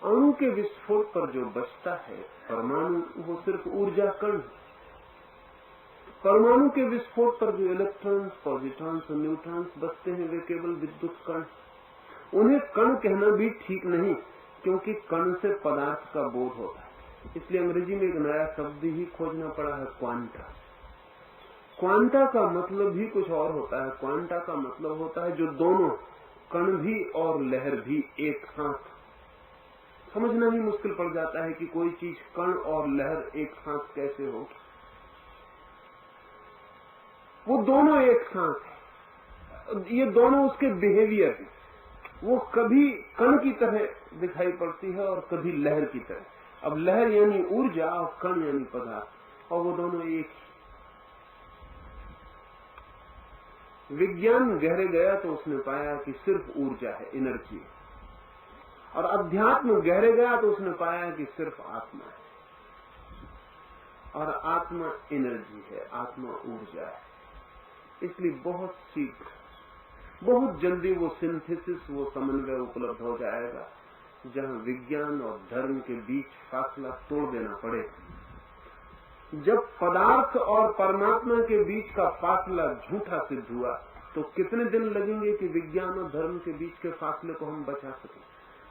Speaker 1: अणु के विस्फोट पर जो बचता है परमाणु, वो सिर्फ ऊर्जा कण। परमाणु के विस्फोट पर जो इलेक्ट्रॉन्स, पॉजिट्रॉन्स और न्यूट्रॉन्स बचते हैं वे केवल विद्युत कण। उन्हें कण कहना भी ठीक नहीं, क्योंकि कण से पदार्थ का बोध होता है। इसलिए अंग्रेजी में एक नया शब्द ही खोजना पड़ा है, क्वांटा। क्वांटा का मतलब भी कुछ और होता है। क्वांटा का मतलब होता है जो दोनों, कण भी और लहर भी एक साथ। समझना ही मुश्किल पड़ जाता है कि कोई चीज कण और लहर एक साथ कैसे हो। वो दोनों एक साथ है, ये दोनों उसके बिहेवियर है। वो कभी कण की तरह दिखाई पड़ती है और कभी लहर की तरह। अब लहर यानी ऊर्जा और कण यानी पदार्थ, और वो दोनों एक ही। विज्ञान गहरे गया तो उसने पाया कि सिर्फ ऊर्जा है, एनर्जी है। और अध्यात्म गहरे गया तो उसने पाया कि सिर्फ आत्मा है, और आत्मा एनर्जी है, आत्मा ऊर्जा है। इसलिए बहुत शीघ्र, बहुत जल्दी वो सिंथेसिस, वो समन्वय उपलब्ध हो जाएगा, जहां विज्ञान और धर्म के बीच फासला तोड़ देना पड़े। जब पदार्थ और परमात्मा के बीच का फासला झूठा सिद्ध हुआ, तो कितने दिन लगेंगे कि विज्ञान और धर्म के बीच के फासले को हम बचा सकें।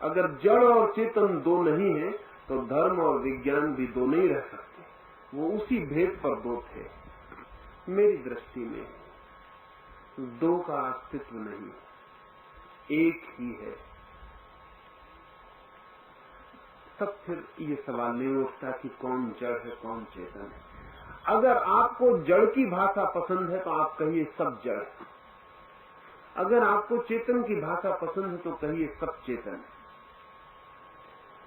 Speaker 1: अगर जड़ और चेतन दो नहीं है, तो धर्म और विज्ञान भी दो नहीं रह सकते। वो उसी भेद पर दो थे। मेरी दृष्टि में दो का अस्तित्व नहीं, एक ही है। तब फिर ये सवाल नहीं उठता कि कौन जड़ है, कौन चेतन है। अगर आपको जड़ की भाषा पसंद है तो आप कहिए सब जड़। अगर आपको चेतन की भाषा पसंद है तो कहिए सब चेतन है।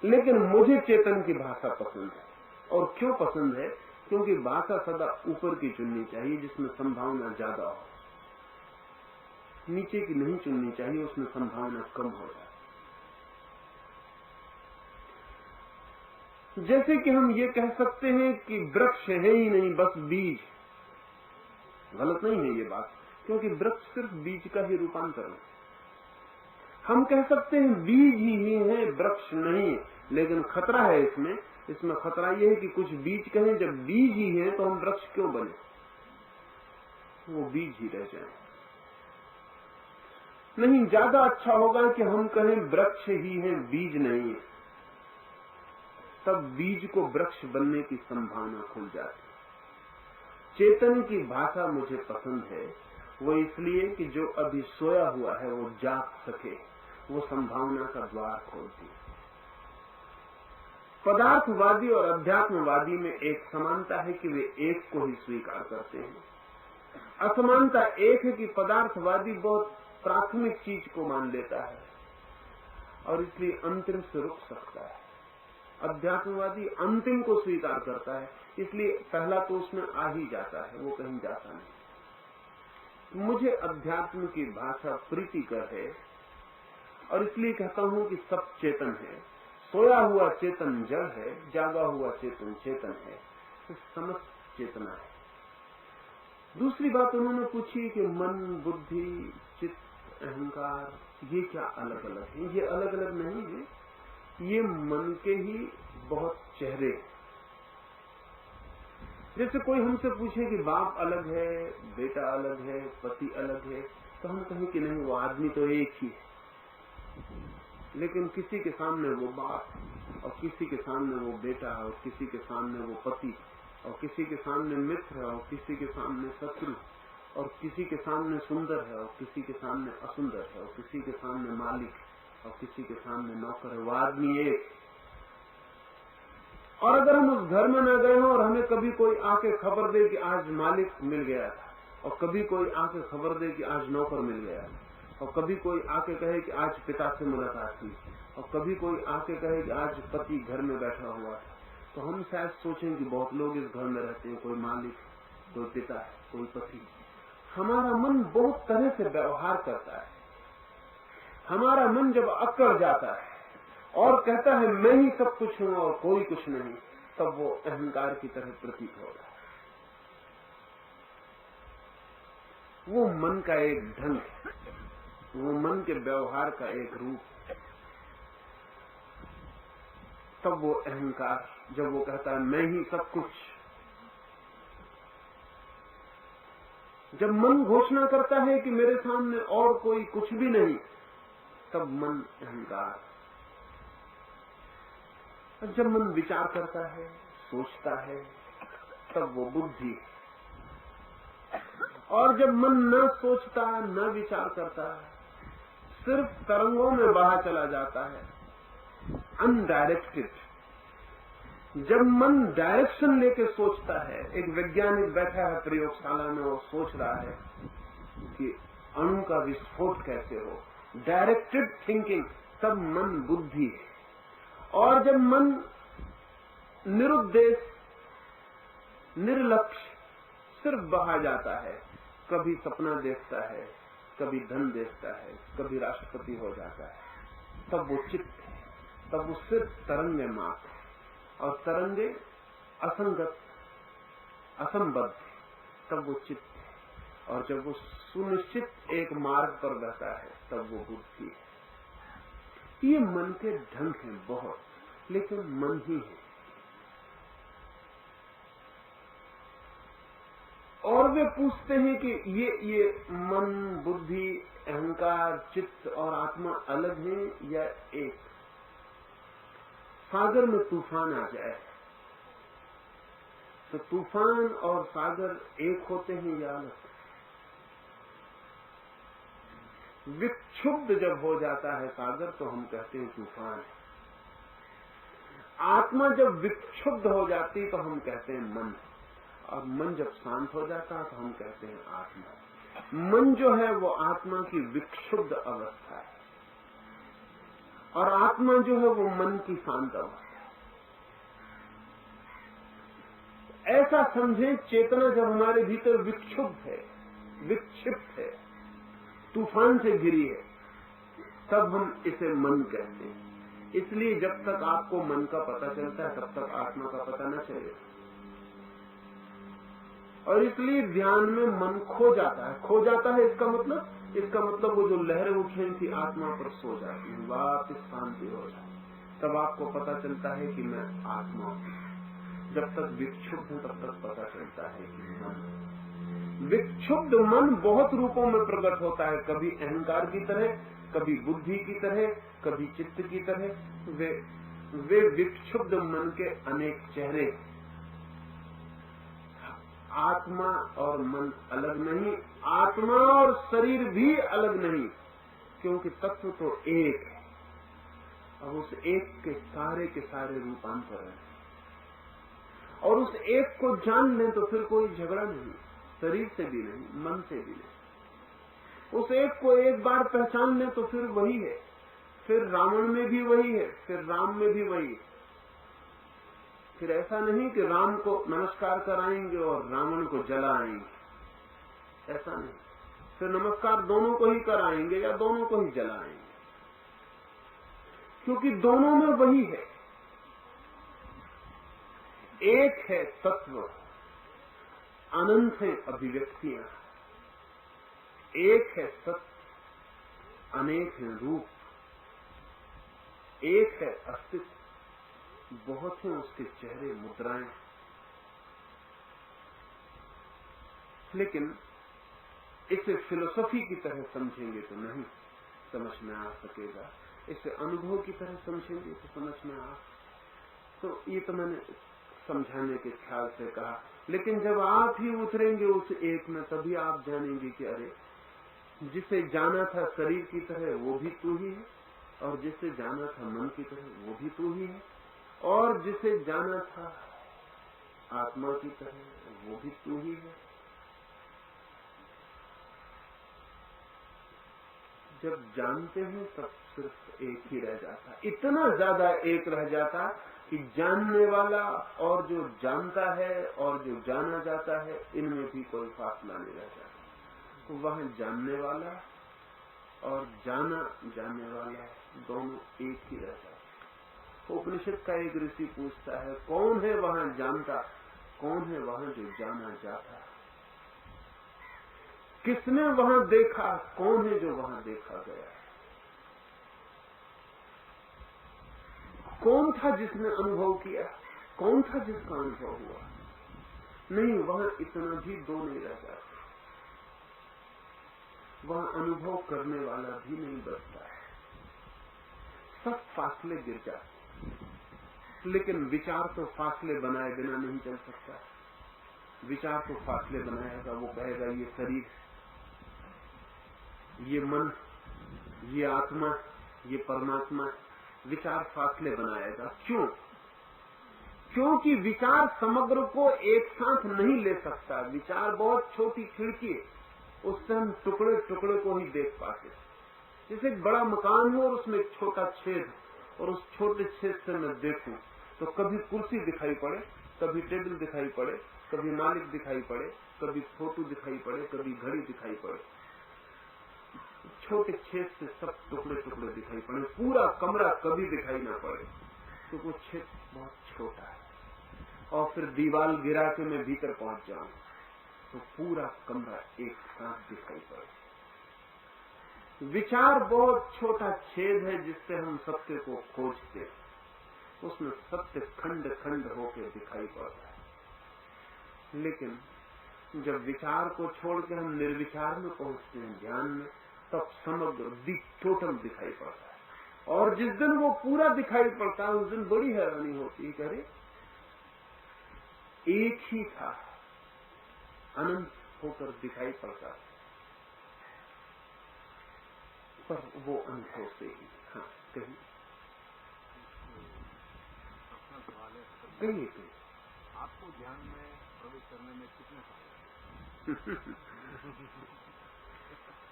Speaker 1: लेकिन मुझे चेतन की भाषा पसंद है। और क्यों पसंद है? क्योंकि भाषा सदा ऊपर की चुननी चाहिए, जिसमें संभावना ज्यादा हो। नीचे की नहीं चुननी चाहिए, उसमें संभावना कम हो जाए। जैसे कि हम ये कह सकते हैं कि वृक्ष है ही नहीं, बस बीज। गलत नहीं है ये बात, क्योंकि वृक्ष सिर्फ बीज का ही रूपांतर है। हम कह सकते हैं बीज ही है, वृक्ष नहीं। लेकिन खतरा है इसमें खतरा ये है कि कुछ बीज कहें जब बीज ही है तो हम वृक्ष क्यों बने, वो बीज ही रह जाए। नहीं, ज्यादा अच्छा होगा कि हम कहें वृक्ष ही है, बीज नहीं है। तब बीज को वृक्ष बनने की संभावना खुल जाती। चेतन की भाषा मुझे पसंद है, वो इसलिए कि जो अभी सोया हुआ है वो जाग सके, वो संभावना का द्वार खोलती है। पदार्थवादी और अध्यात्मवादी में एक समानता है कि वे एक को ही स्वीकार करते हैं। असमानता एक है कि पदार्थवादी बहुत प्राथमिक चीज को मान लेता है और इसलिए अंतिम से रुक सकता है। अध्यात्मवादी अंतिम को स्वीकार करता है, इसलिए पहला तो उसमें आ ही जाता है, वो कहीं जाता नहीं। मुझे अध्यात्म की भाषा प्रीतिकर है और इसलिए कहता हूं कि सब चेतन है। सोया हुआ चेतन जड़ है, जागा हुआ चेतन चेतन है, तो समस्त चेतना है। दूसरी बात उन्होंने पूछी कि मन, बुद्धि, चित्त, अहंकार ये क्या अलग अलग है? ये अलग अलग नहीं है, ये मन के ही बहुत चेहरे। जैसे कोई हमसे पूछे कि बाप अलग है, बेटा अलग है, पति अलग है, तो हम कहें कि नहीं, वो आदमी तो एक ही है। लेकिन किसी के सामने वो बाप और किसी के सामने वो बेटा और किसी के सामने वो पति, और किसी के सामने मित्र है, और किसी के सामने शत्रु, और किसी के सामने सुंदर है, और किसी के सामने असुंदर है, और किसी के सामने मालिक, और किसी के सामने नौकर है। वो आदमी एक। और अगर हम उस घर में न गए हों और हमें कभी कोई आके खबर दे कि आज मालिक मिल गया था, और कभी कोई आके खबर दे कि आज नौकर मिल गया, और कभी कोई आके कहे कि आज पिता से मुलाकात हुई, और कभी कोई आके कहे कि आज पति घर में बैठा हुआ था, तो हम शायद सोचें कि बहुत लोग इस घर में रहते हैं, कोई मालिक, कोई पिता, कोई पति। हमारा मन बहुत तरह से व्यवहार करता है। हमारा मन जब अकड़ जाता है और कहता है मैं ही सब कुछ हूं और कोई कुछ नहीं, तब वो अहंकार की तरह प्रतीत होता है। वो मन का एक ढंग है, वो मन के व्यवहार का एक रूप। तब वो अहंकार, जब वो कहता है मैं ही सब कुछ, जब मन घोषणा करता है कि मेरे सामने और कोई कुछ भी नहीं, तब मन अहंकार। जब मन विचार करता है, सोचता है, तब वो बुद्धि। और जब मन न सोचता, न विचार करता, सिर्फ तरंगों में बहा चला जाता है, अनडायरेक्टेड। जब मन डायरेक्शन लेके सोचता है, एक वैज्ञानिक बैठा है प्रयोगशाला में और सोच रहा है कि अणु का विस्फोट कैसे हो, डायरेक्टेड थिंकिंग, तब मन बुद्धि है। और जब मन निरुद्देश, निर्लक्ष्य, सिर्फ बहा जाता है, कभी सपना देखता है, कभी धन देखता है, कभी राष्ट्रपति हो जाता है, तब वो चित्त है। तब वो सिर्फ तरंगे मात्र, और तरंगे असंगत, असंबद्ध, तब वो चित्त है। और जब वो सुनिश्चित एक मार्ग पर रहता है, तब वो बुद्धि है। ये मन के ढंग हैं बहुत, लेकिन मन ही है। और वे पूछते हैं कि ये मन, बुद्धि, अहंकार, चित्त और आत्मा अलग हैं या एक? सागर में तूफान आ जाए तो तूफान और सागर एक होते हैं या अलग? विक्षुब्ध जब हो जाता है सागर तो हम कहते हैं तूफान है। आत्मा जब विक्षुब्ध हो जाती तो हम कहते हैं मन, और मन जब शांत हो जाता है तो हम कहते हैं आत्मा। मन जो है वो आत्मा की विक्षुब्ध अवस्था है, और आत्मा जो है वो मन की शांत अवस्था है। ऐसा समझें, चेतना जब हमारे भीतर विक्षुब्ध है, विक्षिप्त है, तूफान से घिरी है, तब हम इसे मन कहते हैं। इसलिए जब तक आपको मन का पता चलता है तब तक आत्मा का पता न चलेगा। और इसलिए ध्यान में मन खो जाता है। खो जाता है इसका मतलब वो जो लहरें उठी थी आत्मा पर सो जाती है, वापस शांति हो जाती है। तब आपको पता चलता है कि मैं आत्मा हूं। जब तक विक्षुब्ध हूं तब तक पता चलता है कि मन। विक्षुब्ध मन बहुत रूपों में प्रकट होता है, कभी अहंकार की तरह, कभी बुद्धि की तरह, कभी चित्त की तरह। वे विक्षुब्ध मन के अनेक चेहरे। आत्मा और मन अलग नहीं, आत्मा और शरीर भी अलग नहीं, क्योंकि तत्व तो एक है। और उस एक के सारे रूपांतर हैं। और उस एक को जान लें तो फिर कोई झगड़ा नहीं, शरीर से भी नहीं, मन से भी नहीं। उस एक को एक बार पहचान लें तो फिर वही है, फिर रावण में भी वही है, फिर राम में भी वही है। फिर ऐसा नहीं कि राम को नमस्कार कराएंगे और रावण को जलाएंगे, ऐसा नहीं। फिर नमस्कार दोनों को ही कराएंगे या दोनों को ही जलाएंगे, क्योंकि दोनों में वही है। एक है तत्व, अनंत है अभिव्यक्तियां। एक है सत्य, अनेक है रूप। एक है अस्तित्व, बहुत हैं उसके चेहरे, मुद्राएं। लेकिन इसे फिलोसफी की तरह समझेंगे तो नहीं समझ में आ सकेगा, इसे अनुभव की तरह समझेंगे तो समझ में आ। तो ये तो मैंने समझाने के ख्याल से कहा, लेकिन जब आप ही उतरेंगे उस एक में, तभी आप जानेंगे कि अरे जिसे जाना था शरीर की तरह वो भी तू ही है, और जिसे जाना था मन की तरह वो भी तू ही है, और जिसे जाना था आत्मा की तरह वो भी तू ही है। जब जानते हैं तब सिर्फ एक ही रह जाता, इतना ज्यादा एक रह जाता कि जानने वाला और जो जानता है और जो जाना जाता है इनमें भी कोई फासला नहीं रह जाता। तो वहां जानने वाला और जाना जाने वाला दोनों एक ही रह जाता। उपनिषद का एक ऋषि पूछता है, कौन है वहां जानता, कौन है वहां जो जाना जाता, किसने वहां देखा, कौन है जो वहां देखा गया, कौन था जिसने अनुभव किया, कौन था जिसका अनुभव हुआ। नहीं, वहां इतना भी दो नहीं रह जाते, वहां अनुभव करने वाला भी नहीं बचता है, सब फासले गिर जाते। लेकिन विचार तो फासले बनाए बिना नहीं चल सकता। विचार तो फासले बनाएगा, वो कहेगा ये शरीर, ये मन, ये आत्मा, ये परमात्मा। विचार फासले बनाएगा। क्यों? क्योंकि विचार समग्र को एक साथ नहीं ले सकता। विचार बहुत छोटी खिड़की है, उससे हम टुकड़े टुकड़े को ही देख पाते। जैसे एक बड़ा मकान हो और उसमें एक छोटा छेद, और उस छोटे छेद से मैं देखूं तो कभी कुर्सी दिखाई पड़े, कभी टेबल दिखाई पड़े, कभी मालिक दिखाई पड़े, कभी फोटो दिखाई पड़े, कभी घड़ी दिखाई पड़े। छोटे छेद से सब टुकड़े टुकड़े दिखाई पड़े, पूरा कमरा कभी दिखाई ना पड़े, तो वो छेद बहुत छोटा है। और फिर दीवार गिरा के मैं भीतर पहुंच जाऊं तो पूरा कमरा एक साथ दिखाई पड़े। विचार बहुत छोटा छेद है जिससे हम सत्य को खोजते, उसमें सत्य खंड खंड होकर दिखाई पड़ता है। लेकिन जब विचार को छोड़ के हम निर्विचार में पहुंचते हैं, ध्यान में, तब समग्र टोटल दिखाई पड़ता है। और जिस दिन वो पूरा दिखाई पड़ता है उस दिन बड़ी हैरानी होती है, अरे एक ही था, अनंत होकर दिखाई पड़ता है, पर वो अनुभव से ही। हाँ, कहीं कहीं
Speaker 2: आपको ध्यान में प्रवेश करने में कितने साल?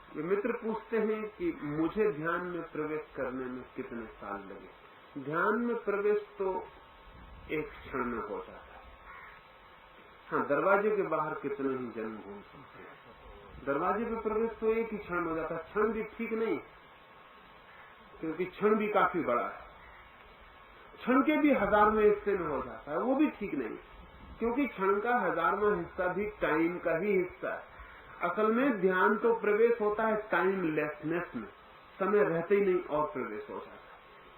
Speaker 1: ये मित्र पूछते हैं कि मुझे ध्यान में प्रवेश करने में कितने साल लगे। ध्यान में प्रवेश तो एक क्षण में हो जाता है। हाँ, दरवाजे के बाहर कितने ही जन्म घूम सकते हैं, दरवाजे पे प्रवेश तो एक ही क्षण हो जाता है। क्षण भी ठीक नहीं, क्योंकि क्षण भी काफी बड़ा है। क्षण के भी 1000वें हिस्से में हो जाता है, वो भी ठीक नहीं, क्योंकि क्षण का 1000वां हिस्सा भी टाइम का ही हिस्सा है। असल में ध्यान तो प्रवेश होता है टाइम लेसनेस में, समय रहते ही नहीं और प्रवेश हो जाता है।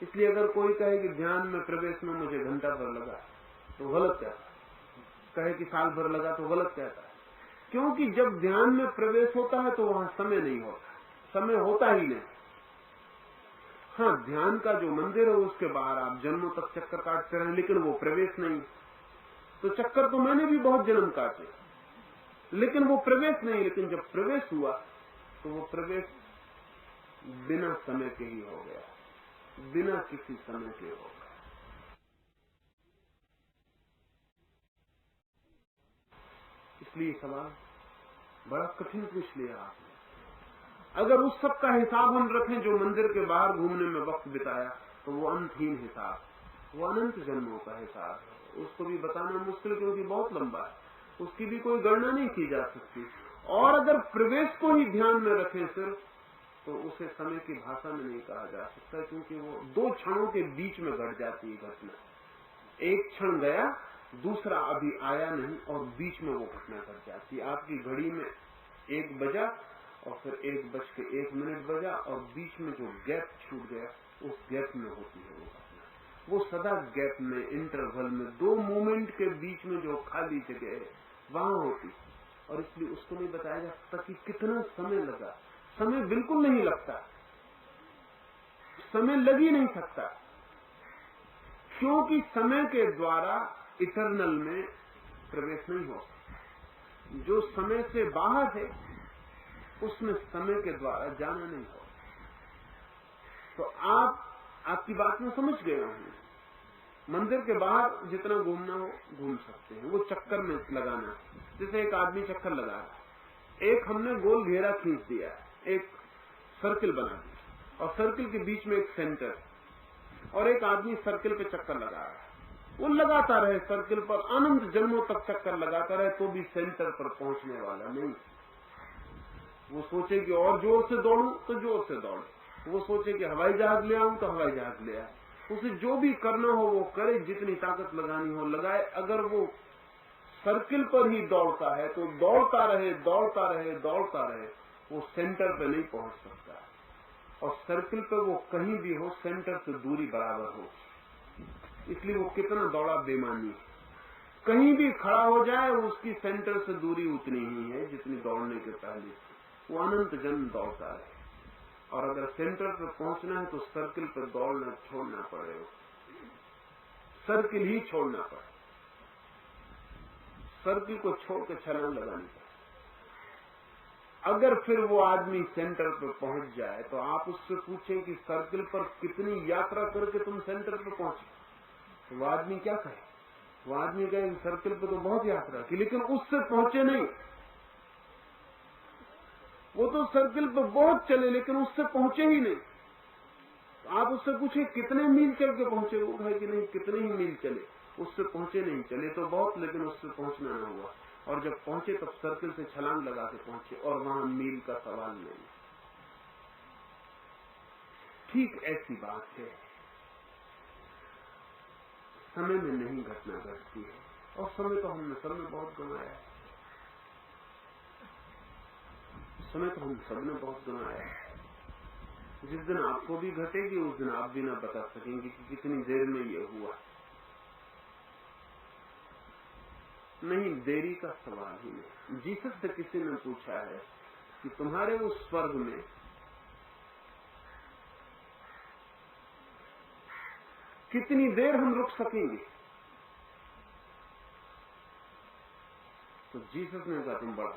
Speaker 1: इसलिए अगर कोई कहे कि ध्यान में प्रवेश में मुझे घंटा भर लगा तो गलत कहता है, कहे कि साल भर लगा तो गलत कहता है। क्योंकि जब ध्यान में प्रवेश होता है तो वहां समय नहीं होता, समय होता ही नहीं। हाँ, ध्यान का जो मंदिर है उसके बाहर आप जन्मों तक चक्कर काटते रहे, लेकिन वो प्रवेश नहीं। तो चक्कर तो मैंने भी बहुत जन्म काटे, लेकिन वो प्रवेश नहीं। लेकिन जब प्रवेश हुआ तो वो प्रवेश बिना समय के ही हो गया, बिना किसी समय के हो गया। इसलिए सवाल बड़ा कठिन पूछ लिया आपने। अगर उस सब का हिसाब हम रखें जो मंदिर के बाहर घूमने में वक्त बिताया, तो वो अंतहीन हिसाब, वो अनंत जन्मों का हिसाब है। उसको भी बताना मुश्किल, क्योंकि बहुत लंबा है, उसकी भी कोई गणना नहीं की जा सकती। और अगर प्रवेश को ही ध्यान में रखें सिर्फ, तो उसे समय की भाषा में नहीं कहा जा सकता, क्योंकि वो 2 क्षणों के बीच में घट जाती है घटना। एक क्षण गया, दूसरा अभी आया नहीं, और बीच में वो घटना घट जाती है। आपकी घड़ी में 1 बजा और फिर 1:01 बजा, और बीच में जो गैप छूट गया उस गैप में होती है वो घटना। वो सदा गैप में, इंटरवल में, 2 मूवमेंट के बीच में जो खाली जगह है वहां होती। और इसलिए उसको नहीं बताया जा सकता कि कितना समय लगा। समय बिल्कुल नहीं लगता, समय लग ही नहीं सकता, क्योंकि समय के द्वारा इटर्नल में प्रवेश नहीं हो सकता। जो समय से बाहर है उसमें समय के द्वारा जाना नहीं हो। तो आपकी बात में समझ गया हूं। मंदिर के बाहर जितना घूमना हो घूम सकते हैं, वो चक्कर में लगाना। जैसे एक आदमी चक्कर लगा रहा है, एक हमने गोल घेरा खींच दिया, एक सर्किल बना दिया और सर्किल के बीच में एक सेंटर, और एक आदमी सर्किल पे चक्कर लगा रहा है। वो लगाता रहे सर्किल पर, अनंत जन्मों तक चक्कर लगाता रहे, तो भी सेंटर पर पहुंचने वाला नहीं। वो सोचे कि और जोर से दौड़ूं तो जोर से दौड़े, वो सोचे कि हवाई जहाज ले आऊं तो हवाई जहाज ले आए। उसे जो भी करना हो वो करे, जितनी ताकत लगानी हो लगाए। अगर वो सर्किल पर ही दौड़ता है तो दौड़ता रहे दौड़ता रहे दौड़ता रहे, वो सेंटर पे नहीं पहुंच सकता। और सर्किल पे वो कहीं भी हो, सेंटर से दूरी बराबर हो, इसलिए वो कितना दौड़ा बेमानी है। कहीं भी खड़ा हो जाए उसकी सेंटर से दूरी उतनी ही है जितनी दौड़ने के पहले। वो अनंत जन्म दौड़ता है। और अगर सेंटर पर पहुंचना है तो सर्किल पर दौड़ना छोड़ना पड़ेगा, सर्किल ही छोड़ना पड़ेगा, सर्किल को छोड़ के छलांग लगानी पड़ेगी। अगर फिर वो आदमी सेंटर पर पहुंच जाए तो आप उससे पूछें कि सर्किल पर कितनी यात्रा करके तुम सेंटर पर पहुंचे, तो वो आदमी क्या कहे? वो आदमी कहे सर्किल पर तो बहुत यात्रा की, लेकिन उससे पहुंचे नहीं। वो तो सर्किल पर बहुत चले लेकिन उससे पहुंचे ही नहीं। तो आप उससे पूछे कितने मील चल के पहुंचे, वो कहे कि नहीं कितने ही मील चले, उससे पहुंचे नहीं। चले तो बहुत लेकिन उससे पहुंचना न हुआ, और जब पहुंचे तब सर्किल से छलांग लगा के पहुंचे, और वहां मील का सवाल नहीं। ठीक ऐसी बात है, समय में नहीं घटना घटती है। और समय तो हमने सबने बहुत गंवाया है, समय तो हम सबने बहुत गंवाया है। जिस दिन आपको भी घटेगी उस दिन आप भी ना बता सकेंगे कि कितनी देर में ये हुआ। नहीं, देरी का सवाल ही नहीं। जीसस से किसी ने पूछा है कि तुम्हारे उस स्वर्ग में कितनी देर हम रुक सकेंगे? तो जीसस ने कहा तुम बड़ा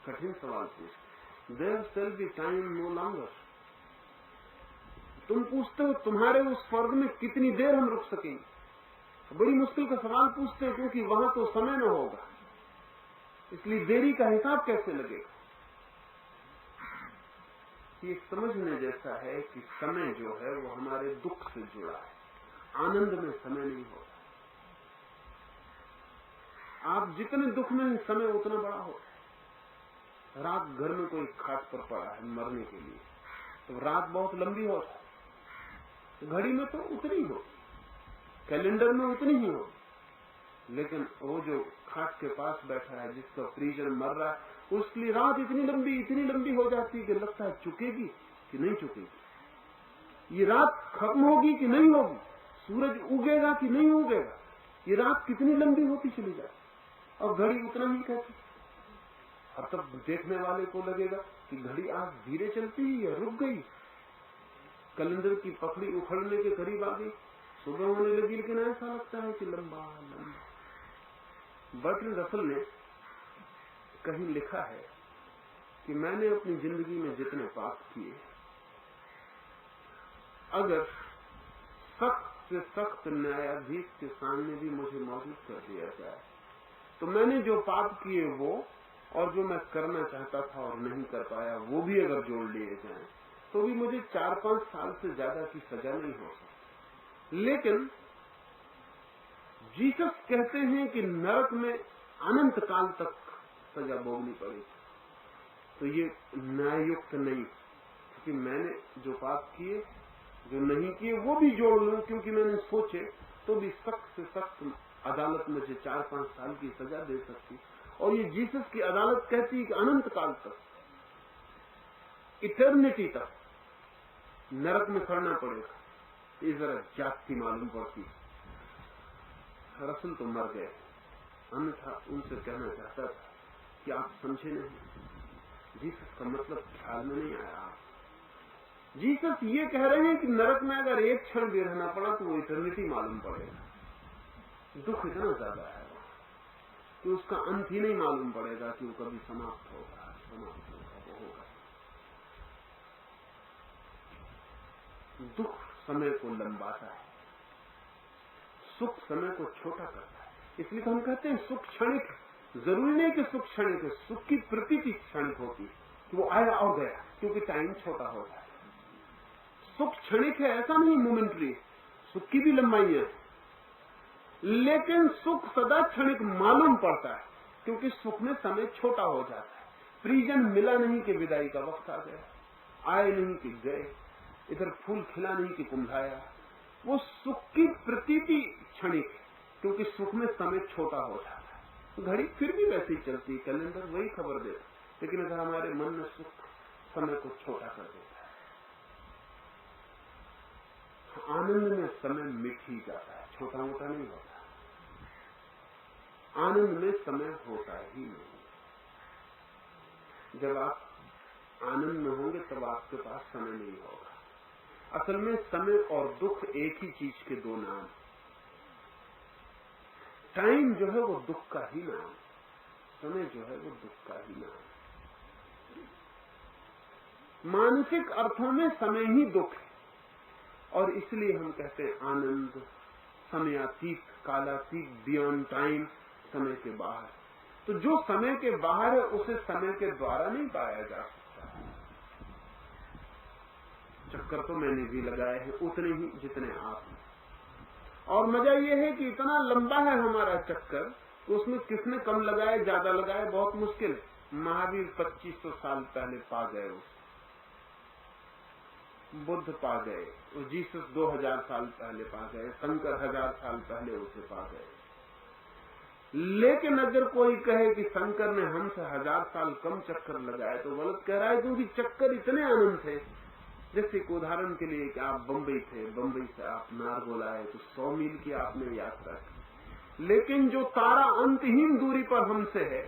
Speaker 1: कठिन सवाल पूछते, there shall be time no longer. तुम पूछते हो तुम्हारे उस स्वर्ग में कितनी देर हम रुक सकेंगे? बड़ी मुश्किल का सवाल पूछते हैं, क्योंकि वहां तो समय न होगा, इसलिए देरी का हिसाब कैसे लगेगा? ये समझने जैसा है कि समय जो है वो हमारे दुख से जुड़ा है, आनंद में समय नहीं होता। आप जितने दुख में समय उतना बड़ा होता है। रात घर में कोई खाट पर पड़ा है मरने के लिए, तो रात बहुत लंबी होती है, घड़ी में तो उतनी हो, कैलेंडर में उतनी ही हो, लेकिन वो जो खाट के पास बैठा है जिसका परिजन मर रहा है, उसके लिए रात इतनी लंबी हो जाती है कि लगता है चुकेगी कि नहीं चुकेगी, ये रात खत्म होगी कि नहीं होगी, सूरज उगेगा कि नहीं उगेगा, ये रात कितनी लंबी होती चली जाए, और घड़ी उतना ही कहती। और तब देखने वाले को लगेगा कि घड़ी आज धीरे चलती है या रुक गई, कैलेंडर की पकड़ी उखड़ने के करीब आ गई, सुबह होने लगी, लेकिन ऐसा लगता है कि लंबा। बर्ट्रैंड रसल ने कहीं लिखा है कि मैंने अपनी जिंदगी में जितने पाप किए, अगर सख्त से सख्त न्यायाधीश के सामने भी मुझे मौजूद कर दिया जाए, तो मैंने जो पाप किए वो और जो मैं करना चाहता था और नहीं कर पाया वो भी अगर जोड़ लिए जाएं, तो भी मुझे 4-5 साल से ज्यादा की सजा नहीं हो सकती। लेकिन जीसस कहते हैं कि नरक में अनंत काल तक सजा भोगनी पड़ेगी। तो ये न्याययुक्त नहीं, क्योंकि मैंने जो पाप किए जो नहीं किए वो भी जोड़ लूं, क्योंकि मैंने सोचे, तो भी सख्त से सख्त अदालत मुझे 4-5 साल की सजा दे सकती। और ये जीसस की अदालत कहती है कि अनंत काल तक, इटर्निटी तक नरक में सड़ना पड़ेगा। ये जरा जाति मालूम पड़ती। रसूल तो मर गए, अन्यथा उनसे कहना चाहता था कि आप समझे नहीं, जीसस का मतलब ख्याल में नहीं आया। जीसस ये कह रहे हैं कि नरक में अगर एक क्षण भी रहना पड़ा तो वो इटर्निटी मालूम पड़ेगा। दुख इतना ज्यादा है कि उसका अंत ही नहीं मालूम पड़ेगा कि वो कभी समाप्त होगा, वो होगा। दुख समय को लंबाता है, सुख समय को छोटा करता है। इसलिए तो हम कहते हैं सुख क्षणिक। जरूरी नहीं कि सुख क्षणिक है, सुख की प्रतीति क्षणिक होती कि वो आया और गया, क्योंकि टाइम छोटा होता है। सुख क्षणिक है ऐसा नहीं, मोमेंट्री। सुख की भी लंबाई है, लेकिन सुख सदा क्षणिक मालूम पड़ता है, क्योंकि सुख में समय छोटा हो जाता है। परिजन मिला नहीं कि विदाई का वक्त आ गया, आए नहीं कि गए, इधर फूल खिला नहीं कि कुंभाया। वो सुख की प्रतीति क्षणिक, क्योंकि सुख में समय छोटा हो जाता है। घड़ी फिर भी वैसे ही चलती है, कैलेंडर वही खबर देता, लेकिन अगर हमारे मन में सुख समय को छोटा कर देता है। आनंद में समय मिट ही जाता है, छोटा मोटा नहीं होता। आनंद में समय होता ही नहीं। जब आप आनंद में होंगे तब आपके पास समय नहीं होगा। असल में समय और दुख एक ही चीज के दो नाम। टाइम जो है वो दुख का ही नाम, समय जो है वो दुख का ही नाम। मानसिक अर्थों में समय ही दुख है, और इसलिए हम कहते हैं आनंद समयातीत, कालातीत, बियॉन्ड टाइम, समय के बाहर। तो जो समय के बाहर है उसे समय के द्वारा नहीं पाया जा सकता। चक्कर तो मैंने भी लगाए हैं उतने ही जितने आप हैं, और मजा यह है कि इतना लंबा है हमारा चक्कर तो उसमें किसने कम लगाए ज्यादा लगाए बहुत मुश्किल है। महावीर 2500 साल पहले पा गए उसे, बुद्ध पा गए, जीसस 2000 साल पहले पा गए, शंकर 1000 साल पहले उसे पा गए। लेकिन अगर कोई कहे कि शंकर ने हमसे 1000 साल कम चक्कर लगाए तो गलत कह रहा है, क्योंकि चक्कर इतने अनंत थे। जैसे कि उदाहरण के लिए कि आप बंबई थे, बंबई से आप नारगोल आए तो 100 मील की आपने यात्रा की, लेकिन जो तारा अंतहीन दूरी पर हमसे है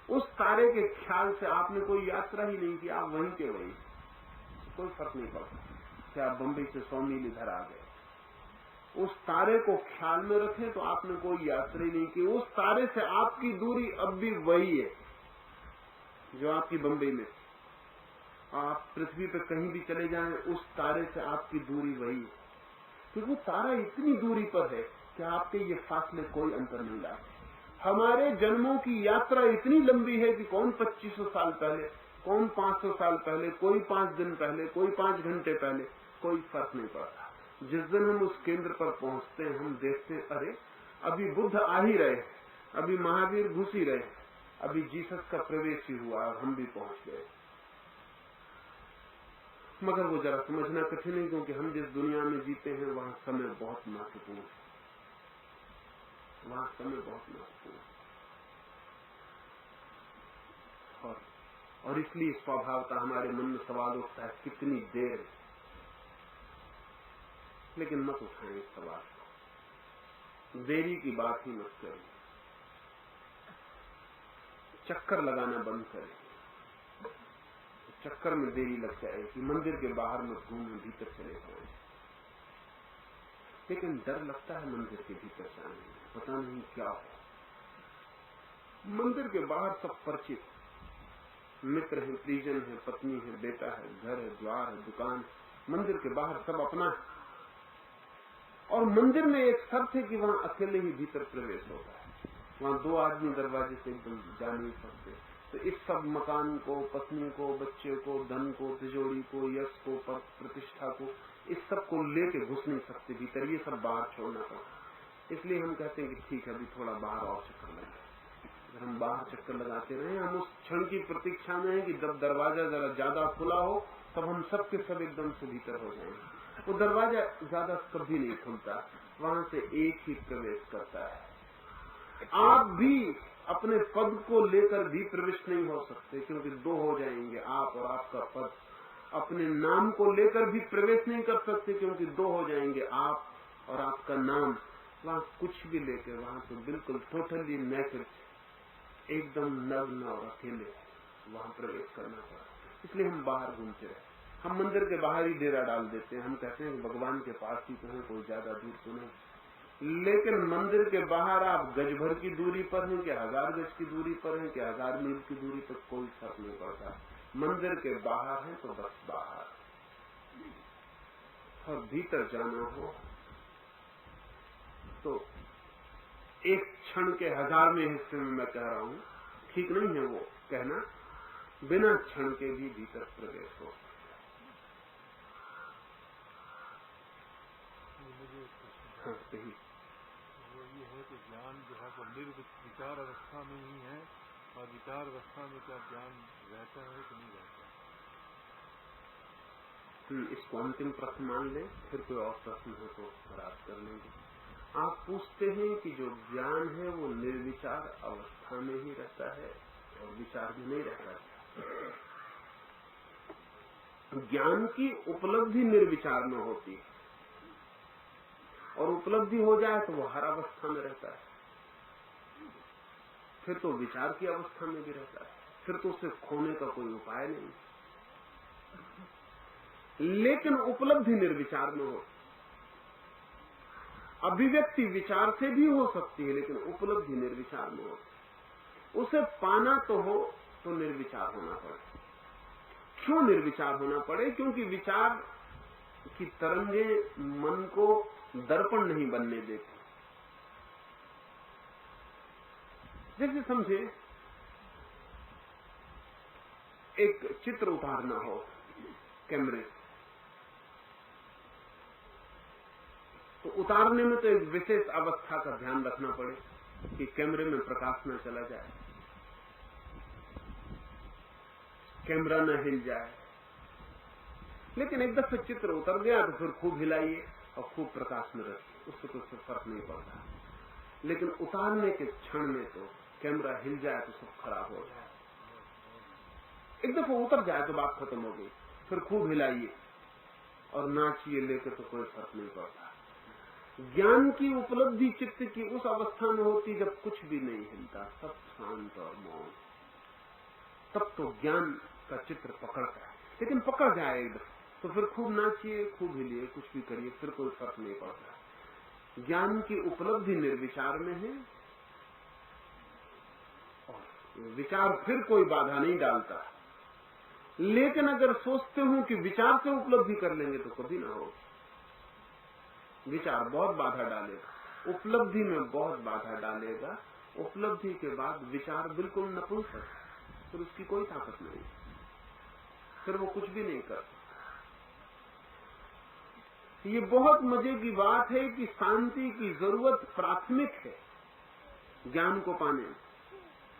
Speaker 1: उस तारे के ख्याल से आपने कोई यात्रा ही नहीं की, आप वहीं के वहीं, कोई फर्क नहीं पड़ता कि आप बंबई से 100 मील इधर आ गए। उस तारे को ख्याल में रखें तो आपने कोई यात्रा ही नहीं की। उस तारे से आपकी दूरी अब भी वही है जो आपकी बंबई में। आप पृथ्वी पर कहीं भी चले जाएं उस तारे से आपकी दूरी वही है, क्योंकि वो तारा इतनी दूरी पर है कि आपके ये फासले कोई अंतर नहीं लाते। हमारे जन्मों की यात्रा इतनी लंबी है कि कौन 2500 साल पहले, कौन 500 साल पहले, कोई 5 दिन पहले, कोई 5 घंटे पहले, कोई फर्क नहीं पड़ता। जिस दिन हम उस केंद्र पर पहुंचते हैं हम देखते अरे अभी बुद्ध आ ही रहे, अभी महावीर घुस ही रहे, अभी जीसस का प्रवेश ही हुआ और हम भी पहुंच गए। मगर वो जरा समझना कठिन है, क्योंकि हम जिस दुनिया में जीते हैं वहां समय बहुत महत्वपूर्ण है, वहां समय बहुत महत्वपूर्ण है। और इसलिए स्वभावतः हमारे मन में सवाल उठता है कितनी देर, लेकिन मत उठाएं इस सवाल को, देरी की बात ही मत करें, चक्कर लगाना बंद करें। चक्कर में देरी लग जाएगी, मंदिर के बाहर मत घूमें, भीतर चले जाएं। लेकिन डर लगता है मंदिर के भीतर जाने में, पता नहीं क्या हो। मंदिर के बाहर सब परिचित, मित्र है, परिजन है, पत्नी है, बेटा है, घर है, द्वार है, दुकान। मंदिर के बाहर सब अपना है, और मंदिर में एक शर्त है कि वहां अकेले ही भीतर प्रवेश होता है। वहां 2 आदमी दरवाजे से एकदम जा नहीं सकते। तो इस सब मकान को, पत्नी को, बच्चे को, धन को, तिजोरी को, यश को, पद प्रतिष्ठा को, इस सब को लेके घुस नहीं सकते भीतर, ये सब बाहर छोड़ना पड़ता। इसलिए हम कहते हैं कि ठीक है अभी थोड़ा बाहर और चक्कर लगाए। अगर हम बाहर चक्कर लगाते रहे, हम उस क्षण की प्रतीक्षा में है कि जब दरवाजा जरा ज्यादा खुला हो तब हम सब के सब एकदम से भीतर हो जाएंगे। वो दरवाजा ज्यादा कभी नहीं खुलता, वहां से एक ही प्रवेश करता है। आप भी अपने पद को लेकर भी प्रविष्ट नहीं हो सकते, क्योंकि 2 हो जाएंगे, आप और आपका पद। अपने नाम को लेकर भी प्रवेश नहीं कर सकते, क्योंकि 2 हो जाएंगे, आप और आपका नाम। वहां कुछ भी लेके, वहां तो बिल्कुल टोटली नेकेड, एकदम नग्न और अकेले वहां प्रवेश करना पड़ा। इसलिए हम बाहर घूमते रहे। हम मंदिर के बाहर ही डेरा डाल देते हैं, हम कहते हैं भगवान के पास ही तो है, कोई ज्यादा दूर तो नहीं। लेकिन मंदिर के बाहर आप गज भर की दूरी पर हैं कि 1000 गज की दूरी पर हैं कि 1000 मील की दूरी पर, कोई फर्क नहीं पड़ता। मंदिर के बाहर हैं तो बस बाहर, और भीतर जाना हो तो एक क्षण के 1000वें हिस्से में मैं कह रहा हूं, ठीक नहीं है वो कहना, बिना क्षण के भी भीतर प्रवेश हो। हाँ, सही।
Speaker 3: वो ये है कि ज्ञान जो है वो निर्विचार अवस्था में ही है, और विचार अवस्था में क्या ज्ञान रहता है कि नहीं रहता?
Speaker 1: इसको अंतिम प्रश्न मान ले, फिर कोई और प्रश्न हो तो बात कर लेंगे। आप पूछते हैं कि जो ज्ञान है वो निर्विचार अवस्था में ही रहता है और विचार में नहीं रहता है। ज्ञान की उपलब्धि निर्विचार में होती है, और उपलब्धि हो जाए तो वो हर अवस्था में रहता है, फिर तो विचार की अवस्था में भी रहता है, फिर तो उसे खोने का कोई उपाय नहीं। लेकिन उपलब्धि निर्विचार में हो। अभिव्यक्ति विचार से भी हो सकती है, लेकिन उपलब्धि निर्विचार में हो। उसे पाना तो हो तो निर्विचार होना पड़े। क्यों निर्विचार होना पड़े? क्योंकि विचार की तरंगे मन को दर्पण नहीं बनने देती। जैसे समझे एक चित्र उतारना हो कैमरे से, तो उतारने में तो एक विशेष अवस्था का ध्यान रखना पड़े कि कैमरे में प्रकाश न चला जाए, कैमरा न हिल जाए। लेकिन एक दफे चित्र उतर गया तो फिर खूब हिलाइए और खूब प्रकाश में रखिए, उससे कुछ फर्क नहीं पड़ता। लेकिन उतारने के क्षण में तो कैमरा हिल जाए तो सब खराब हो जाए। एक दफा उतर जाए तो बात खत्म हो गई, फिर खूब हिलाइए और नाचिए लेकर तो कोई फर्क नहीं पड़ता। ज्ञान की उपलब्धि चित्त की उस अवस्था में होती जब कुछ भी नहीं हिलता, सब शांत और मौन, तब तो ज्ञान का चित्र पकड़ता है। लेकिन पकड़ जाए एक दफा तो फिर खूब नाचिए, खूब हिलिए, कुछ भी करिए, फिर कोई फर्क नहीं पड़ता। ज्ञान की उपलब्धि निर्विचार में है और विचार फिर कोई बाधा नहीं डालता। लेकिन अगर सोचते हूं कि विचार से उपलब्धि कर लेंगे तो कभी ना हो। विचार बहुत बाधा डालेगा, उपलब्धि में बहुत बाधा डालेगा। उपलब्धि के बाद विचार बिल्कुल नपुंसक है, फिर उसकी कोई ताकत नहीं, फिर वो कुछ भी नहीं कर सकता। ये बहुत मजे की बात है कि शांति की जरूरत प्राथमिक है ज्ञान को पाने।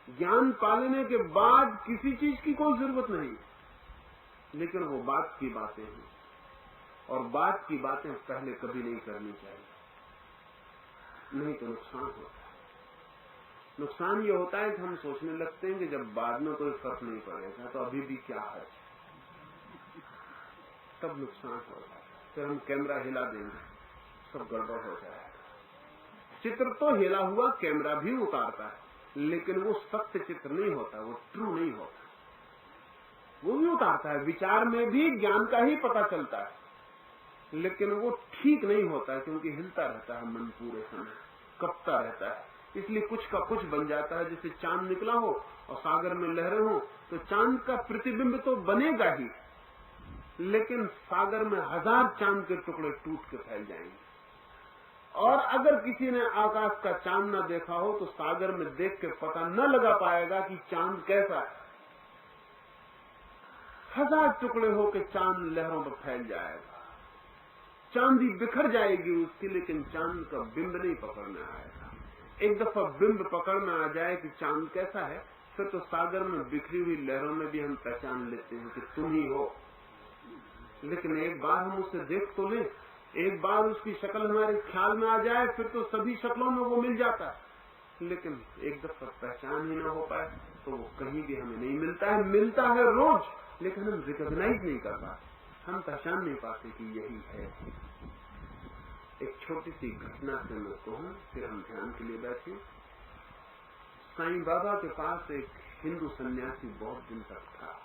Speaker 1: ज्ञान पाने के बाद किसी चीज की कोई जरूरत नहीं, लेकिन वो बात की बातें हैं, और बात की बातें पहले कभी नहीं करनी चाहिए, नहीं तो नुकसान होता है। नुकसान ये होता है कि हम सोचने लगते हैं कि जब बाद में कोई फर्क नहीं पड़ेगा तो अभी भी क्या है, तब नुकसान होता है। फिर हम कैमरा हिला देंगे, सब गड़बड़ हो जाएगा। चित्र तो हिला हुआ कैमरा भी उतारता है, लेकिन वो सत्य चित्र नहीं होता, वो ट्रू नहीं होता। वो भी उतारता है, विचार में भी ज्ञान का ही पता चलता है, लेकिन वो ठीक नहीं होता, क्योंकि हिलता रहता है मन, पूरे समय कपता रहता है, इसलिए कुछ का कुछ बन जाता है। जैसे चांद निकला हो और सागर में लहरें हो, तो चांद का प्रतिबिंब तो बनेगा ही, लेकिन सागर में 1000 चांद के टुकड़े टूट के फैल जाएंगे। और अगर किसी ने आकाश का चांद न देखा हो तो सागर में देख के पता न लगा पाएगा कि चांद कैसा है। 1000 टुकड़े होकर चांद लहरों पर फैल जाएगा, चांदी बिखर जाएगी उसकी, लेकिन चांद का बिंब नहीं पकड़ में आएगा। एक दफा बिंब पकड़ में आ जाए कि चांद कैसा है, फिर तो सागर में बिखरी हुई लहरों में भी हम पहचान लेते हैं कि तुम ही हो। लेकिन एक बार हम उसे देख तो ले, एक बार उसकी शक्ल हमारे ख्याल में आ जाए, फिर तो सभी शक्लों में वो मिल जाता है। लेकिन एक दफा पहचान ही ना हो पाए तो वो कहीं भी हमें नहीं मिलता है। मिलता है रोज, लेकिन हम रिकॉग्नाइज नहीं कर पाते, हम पहचान नहीं पाते कि यही है। एक छोटी सी घटना से मैं कहूं, फिर हम ध्यान के लिए बैठे। साईं बाबा के पास एक हिंदू सन्यासी बहुत दिन तक था।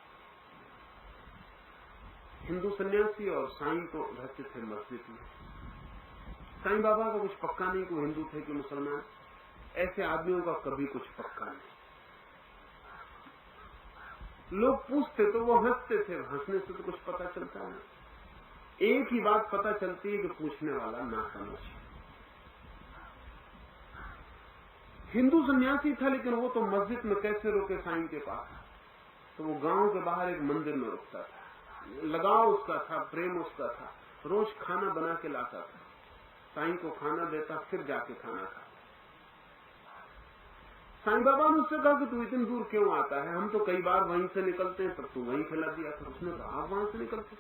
Speaker 1: हिंदू सन्यासी और साईं तो रहते थे मस्जिद में। साईं बाबा का कुछ पक्का नहीं कि वो हिंदू थे कि मुसलमान। ऐसे आदमियों का कभी कुछ पक्का नहीं। लोग पूछते तो वो हंसते थे, हंसने से तो कुछ पता चलता है। एक ही बात पता चलती है कि पूछने वाला ना समझ। हिंदू सन्यासी था, लेकिन वो तो मस्जिद में कैसे रुके साईं के पास? तो वो गांव के बाहर एक मंदिर में रुकता था। लगाव उसका था, प्रेम उसका था। रोज खाना बना के लाता था, साईं को खाना देता, फिर जाके खाना खाता। साईं बाबा ने उससे कहा कि तू इतनी दूर क्यों आता है? हम तो कई बार वहीं से निकलते हैं, पर तू वहीं खिला दिया था। उसने कहा आप वहां से निकलते?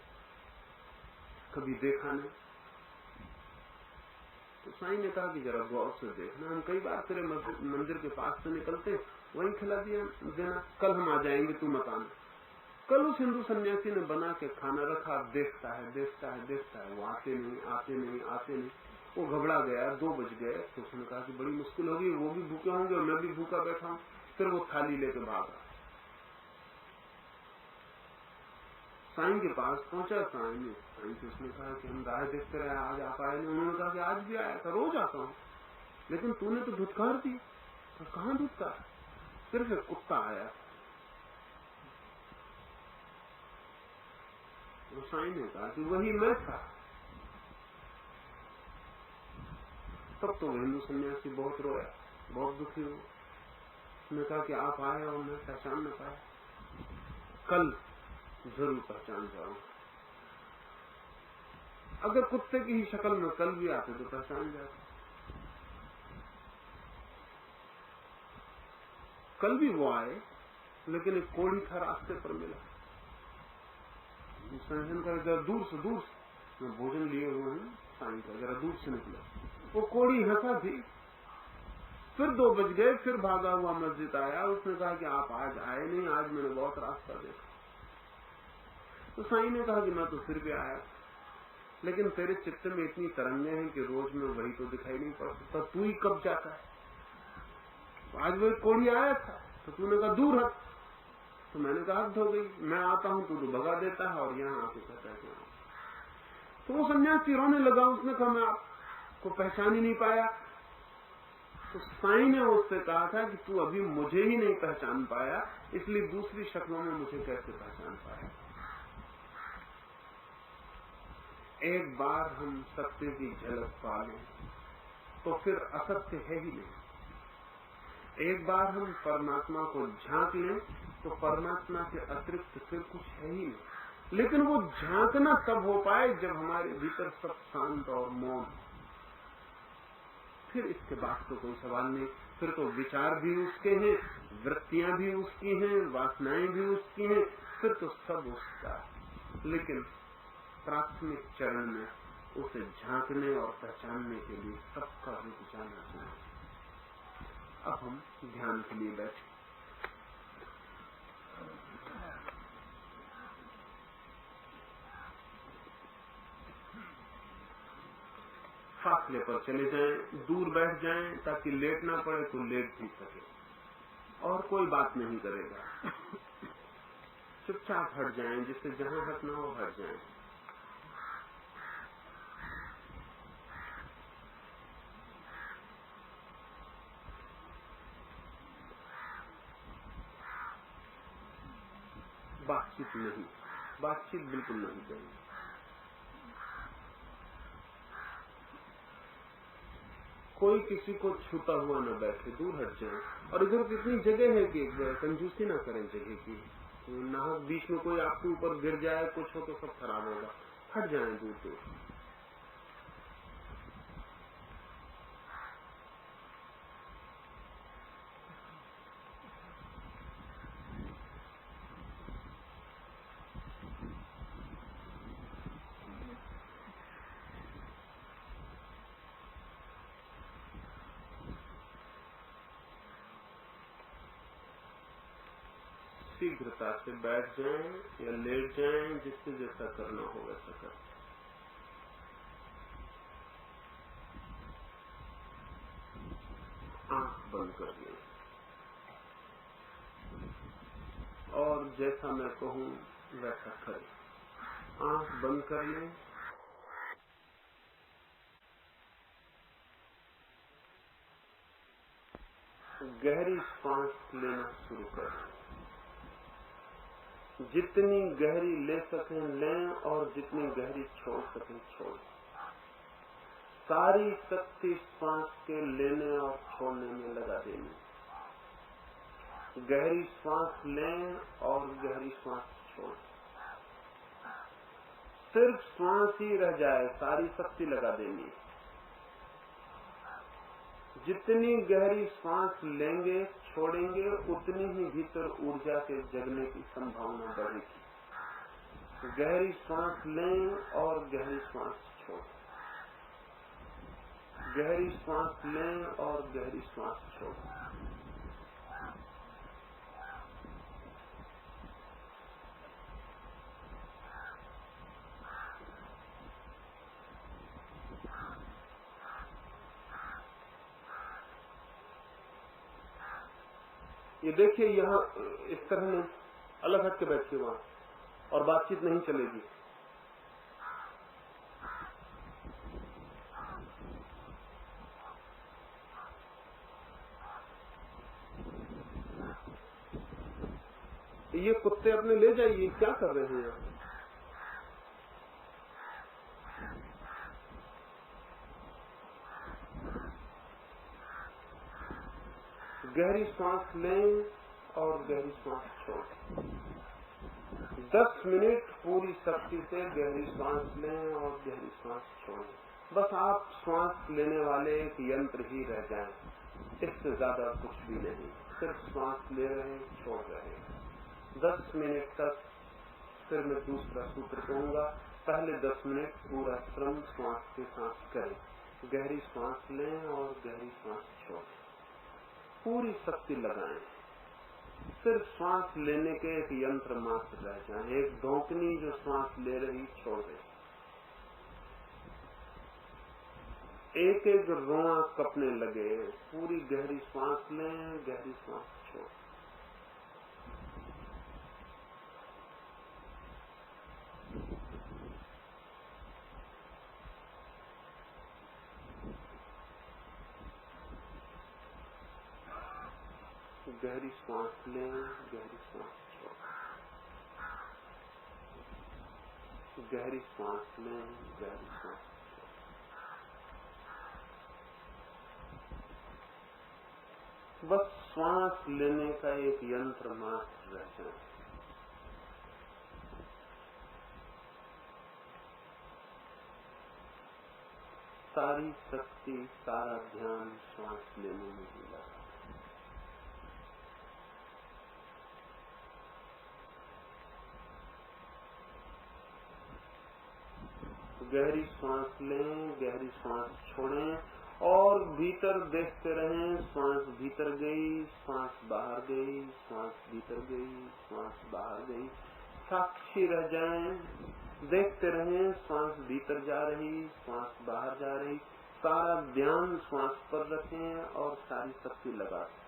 Speaker 1: कभी देखा नहीं। तो साईं ने कहा कि जरा गौर से देखना, हम कई बार तेरे मंदिर के पास से निकलते, वहीं खिला दिया देना, कल हम आ जाएंगे, तू मत आना। कल उस हिंदू सन्यासी ने बना के खाना रखा, देखता है, वो आते नहीं। वो घबरा गया, 2 बज गए। तो उसने कहा कि बड़ी मुश्किल होगी, वो भी भूखे होंगे और मैं भी भूखा बैठा हूं। फिर वो थाली लेके भागा। साईं के पास पहुंचा। साईं से उसने कहा कि हम राह देखते रहे, आज आप आए नहीं। उन्होंने कहा कि आज भी आया था, रोज आता हूं, लेकिन तूने तो धुतकार दी। तो कहां धुतकार? सिर्फ एक कुत्ता आया। तो साईं ने कहा कि वही मैं था। तब तो हिंदू सन्यासी बहुत रोया, बहुत दुखी हुआ। उसने कहा कि आप आए और मैं पहचान न पाया, कल जरूर पहचान जाऊंगा। अगर कुत्ते की ही शक्ल में कल भी आते तो पहचान जाते। कल भी वो आए, लेकिन एक कोढ़ी था रास्ते पर मिला। संजन का जरा दूर से मैं भोजन लिए हुए हूं साईं का, जरा दूर से निकला। वो कोढ़ी हंसा भी। फिर 2 बज गए, फिर भागा हुआ मस्जिद आया। उसने कहा कि आप आज आए नहीं, आज मैंने बहुत रास्ता देखा। तो साईं ने कहा कि मैं तो फिर भी आया, लेकिन तेरे चित्त में इतनी तरंगे हैं कि रोज में वही तो दिखाई नहीं पड़ सकता, तू ही कब जाता है? आज वो कोढ़ी आया था तो तूने कहा दूर हट। तो मैंने कहा हद हो गई, मैं आता हूं, तू तो भगा देता है और यहाँ आके कहता है। तो वो सन्यासी रोने लगा। उसने कहा मैं आपको पहचान ही नहीं पाया। तो साईं ने उससे कहा था कि तू अभी मुझे ही नहीं पहचान पाया, इसलिए दूसरी शक्लों में मुझे कैसे पहचान पाया? एक बार हम सत्य की झलक पा लें तो फिर असत्य है ही नहीं। एक बार हम परमात्मा को झांक लें तो परमात्मा के अतिरिक्त फिर कुछ है ही नहीं। लेकिन वो झांकना तब हो पाए जब हमारे भीतर सब शांत और मौन। फिर इसके बाद तो कोई सवाल नहीं। फिर तो विचार भी उसके हैं, वृत्तियां भी उसकी हैं, वासनाएं भी उसकी हैं, फिर तो सब उसका। लेकिन प्राथमिक चरण में उसे झांकने और पहचानने के लिए सबका रुक जाना चाहिए। अब हम ध्यान के लिए बैठे। फासले पर चले जाएं, दूर बैठ जाएं, ताकि लेटना पड़े तो लेट भी सके और कोई बात नहीं करेगा। चुपचाप हट जाएं, जिससे जहां हटना हो हट जाएं। बातचीत बिल्कुल नहीं करेंगे। कोई किसी को छूता हुआ न बैठे, दूर हट जाए। और इधर कितनी जगह है कि कंजूसी ना करें जगह की। नाहक बीच में कोई आपके ऊपर गिर जाए, कुछ हो तो सब खराब होगा। हट जाए दूर दूर। शीघ्रता से बैठ जाएं या लेट जाएं, जिससे जैसा करना हो वैसा करें। आंख बंद कर लें और जैसा मैं कहूं वैसा करें। आंख बंद कर लें गहरी सांस लेना शुरू करें। जितनी गहरी ले सकें लें और जितनी गहरी छोड़ सकें छोड़ें। सारी शक्ति सांस के लेने और छोड़ने में लगा देनी। गहरी सांस लें और गहरी सांस छोड़ें। सिर्फ सांस ही रह जाए, सारी शक्ति लगा देनी। जितनी गहरी सांस लेंगे छोड़ेंगे उतनी ही भीतर ऊर्जा के जगने की संभावना बढ़ेगी। गहरी सांस लें और गहरी सांस छोड़ें। गहरी सांस लें और गहरी सांस छोड़ें। ये देखिए, यहाँ इस तरह नहीं, अलग हट के बैठिए वहां, और बातचीत नहीं चलेगी। ये कुत्ते अपने ले जाइए, क्या कर रहे हैं यहाँ? गहरी सांस लें और गहरी सांस छोड़ें। 10 मिनट पूरी शक्ति से गहरी सांस लें और गहरी सांस छोड़ें। बस आप सांस लेने वाले एक यंत्र ही रह जाएं, इससे ज्यादा कुछ भी नहीं। सिर्फ सांस ले रहे, छोड़ रहे। 10 मिनट तक। फिर मैं दूसरा सूत्र कहूंगा। पहले 10 मिनट पूरा श्रम सांस के साथ करें। गहरी सांस लें और गहरी सांस छोड़ें। पूरी शक्ति लगाएं। सिर्फ सांस लेने के एक यंत्र मात्र रह जाए, एक धोकनी जो सांस ले रही छोड़ रही। एक एक रोआ कपने लगे। पूरी गहरी सांस लें, गहरी सांस छोड़ें। गहरी सांस लें, गहरी सांस छोड़ें। गहरी सांस लें, गहरी सांस छोड़ें। बस सांस लेने का एक यंत्र मात्र रह जाए। सारी शक्ति, सारा ध्यान सांस लेने में ही लगा। गहरी सांस लें, गहरी सांस छोड़ें और भीतर देखते रहें। सांस भीतर गई, सांस बाहर गई, सांस भीतर गई, सांस बाहर गई। साक्षी रह जाएं, देखते रहें। सांस भीतर जा रही, सांस बाहर जा रही। सारा ध्यान सांस पर रखें और सारी शक्ति लगा दें।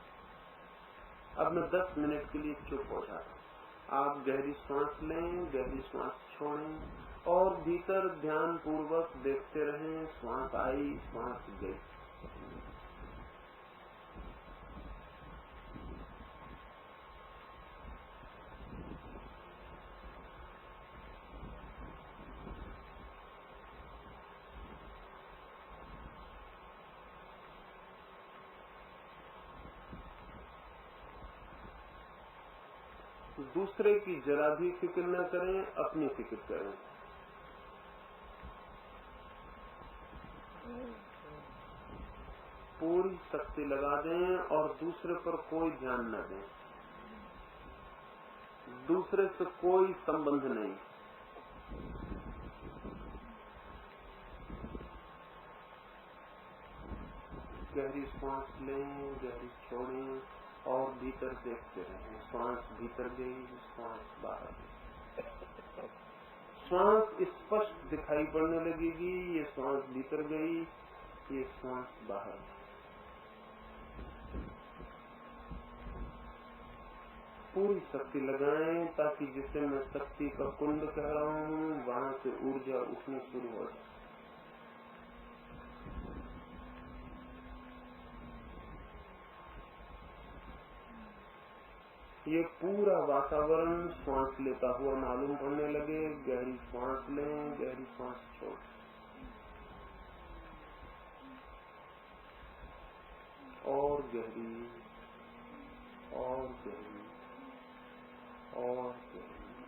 Speaker 1: अब मैं 10 मिनट के लिए चुप हो जाता हूं। आप गहरी सांस लें, गहरी सांस छोड़ें और भीतर ध्यान पूर्वक देखते रहें। सांस आई, सांस गई। दूसरे की जरा भी फिक्र न करें, अपनी फिक्र करें। पूरी शक्ति लगा दें और दूसरे पर कोई ध्यान न दें। दूसरे से कोई संबंध नहीं। गहरी सांस लें, गहरी छोड़ें और भीतर देखते रहें। सांस भीतर गई, सांस बाहर गई। सांस स्पष्ट दिखाई पड़ने लगेगी। ये सांस भीतर गई, ये सांस बाहर। पूरी शक्ति लगाएं ताकि जिसे मैं शक्ति का कुंड कह रहा हूँ वहां से ऊर्जा उठनी शुरू हो जाए। ये पूरा वातावरण श्वास लेता हुआ मालूम पड़ने लगे। गहरी श्वास लें, गहरी श्वास छोड़, और गहरी, और गहरी, और गहरी।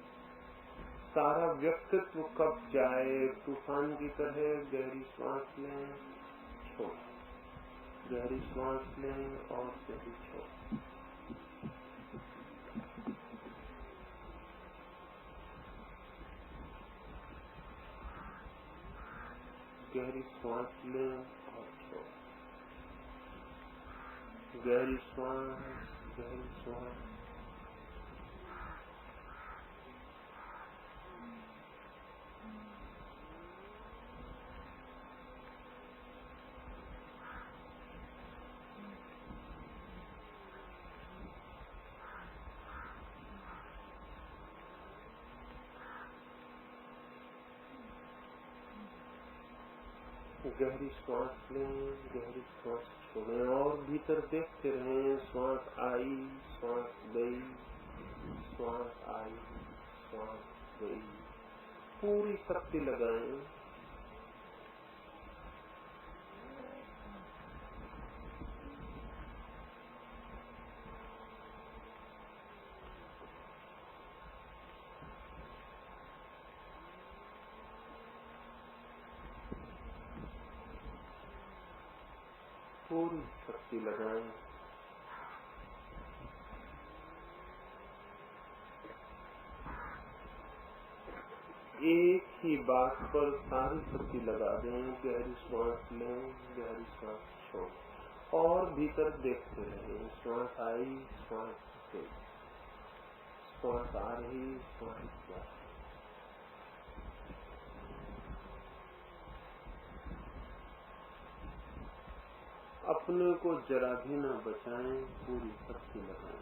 Speaker 1: सारा व्यक्तित्व कब जाए तूफान की तरह। गहरी श्वास लें, छोड़, गहरी श्वास लें और गहरी छोड़। गहरी श्वास लें और छोड़, गहरी श्वास, गहरी श्वास। गहरी श्वास लें, गहरी श्वास छोड़ें और भीतर देखते रहें। श्वास आई, श्वास गई, श्वास आई, श्वास गई। पूरी शक्ति लगाएं। पूरी शक्ति लगाएं। एक ही बात पर सारी शक्ति लगा दें। गहरी श्वास लें, गहरी श्वास छोड़ और भीतर देखते रहें। श्वास आई, श्वास गई, श्वास आ रही, श्वास जा रही। अपने को जरा भी न बचाएं, पूरी शक्ति लगाएं।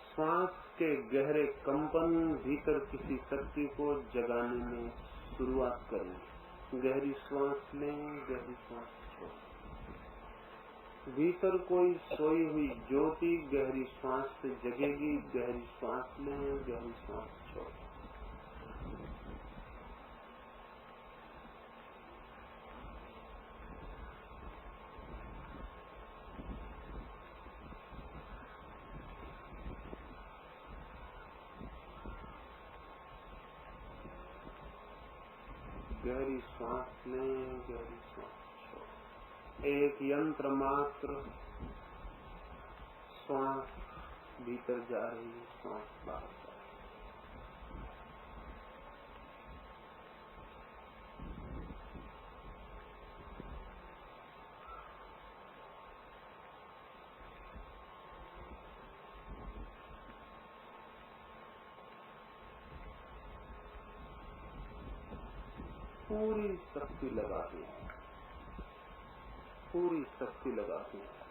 Speaker 1: श्वास के गहरे कंपन भीतर किसी शक्ति को जगाने में शुरुआत करें। गहरी श्वास लें, गहरी श्वास छोड़। भीतर कोई सोई हुई ज्योति गहरी श्वास से जगेगी। गहरी श्वास लें, गहरी श्वास छोड़। गहरी श्वास लें, गहरी श्वास छोड़। एक यंत्र मात्र श्वास भीतर जा रही, श्वास बाहर जा रही। पूरी शक्ति लगाते हैं, पूरी शक्ति लगाते हैं।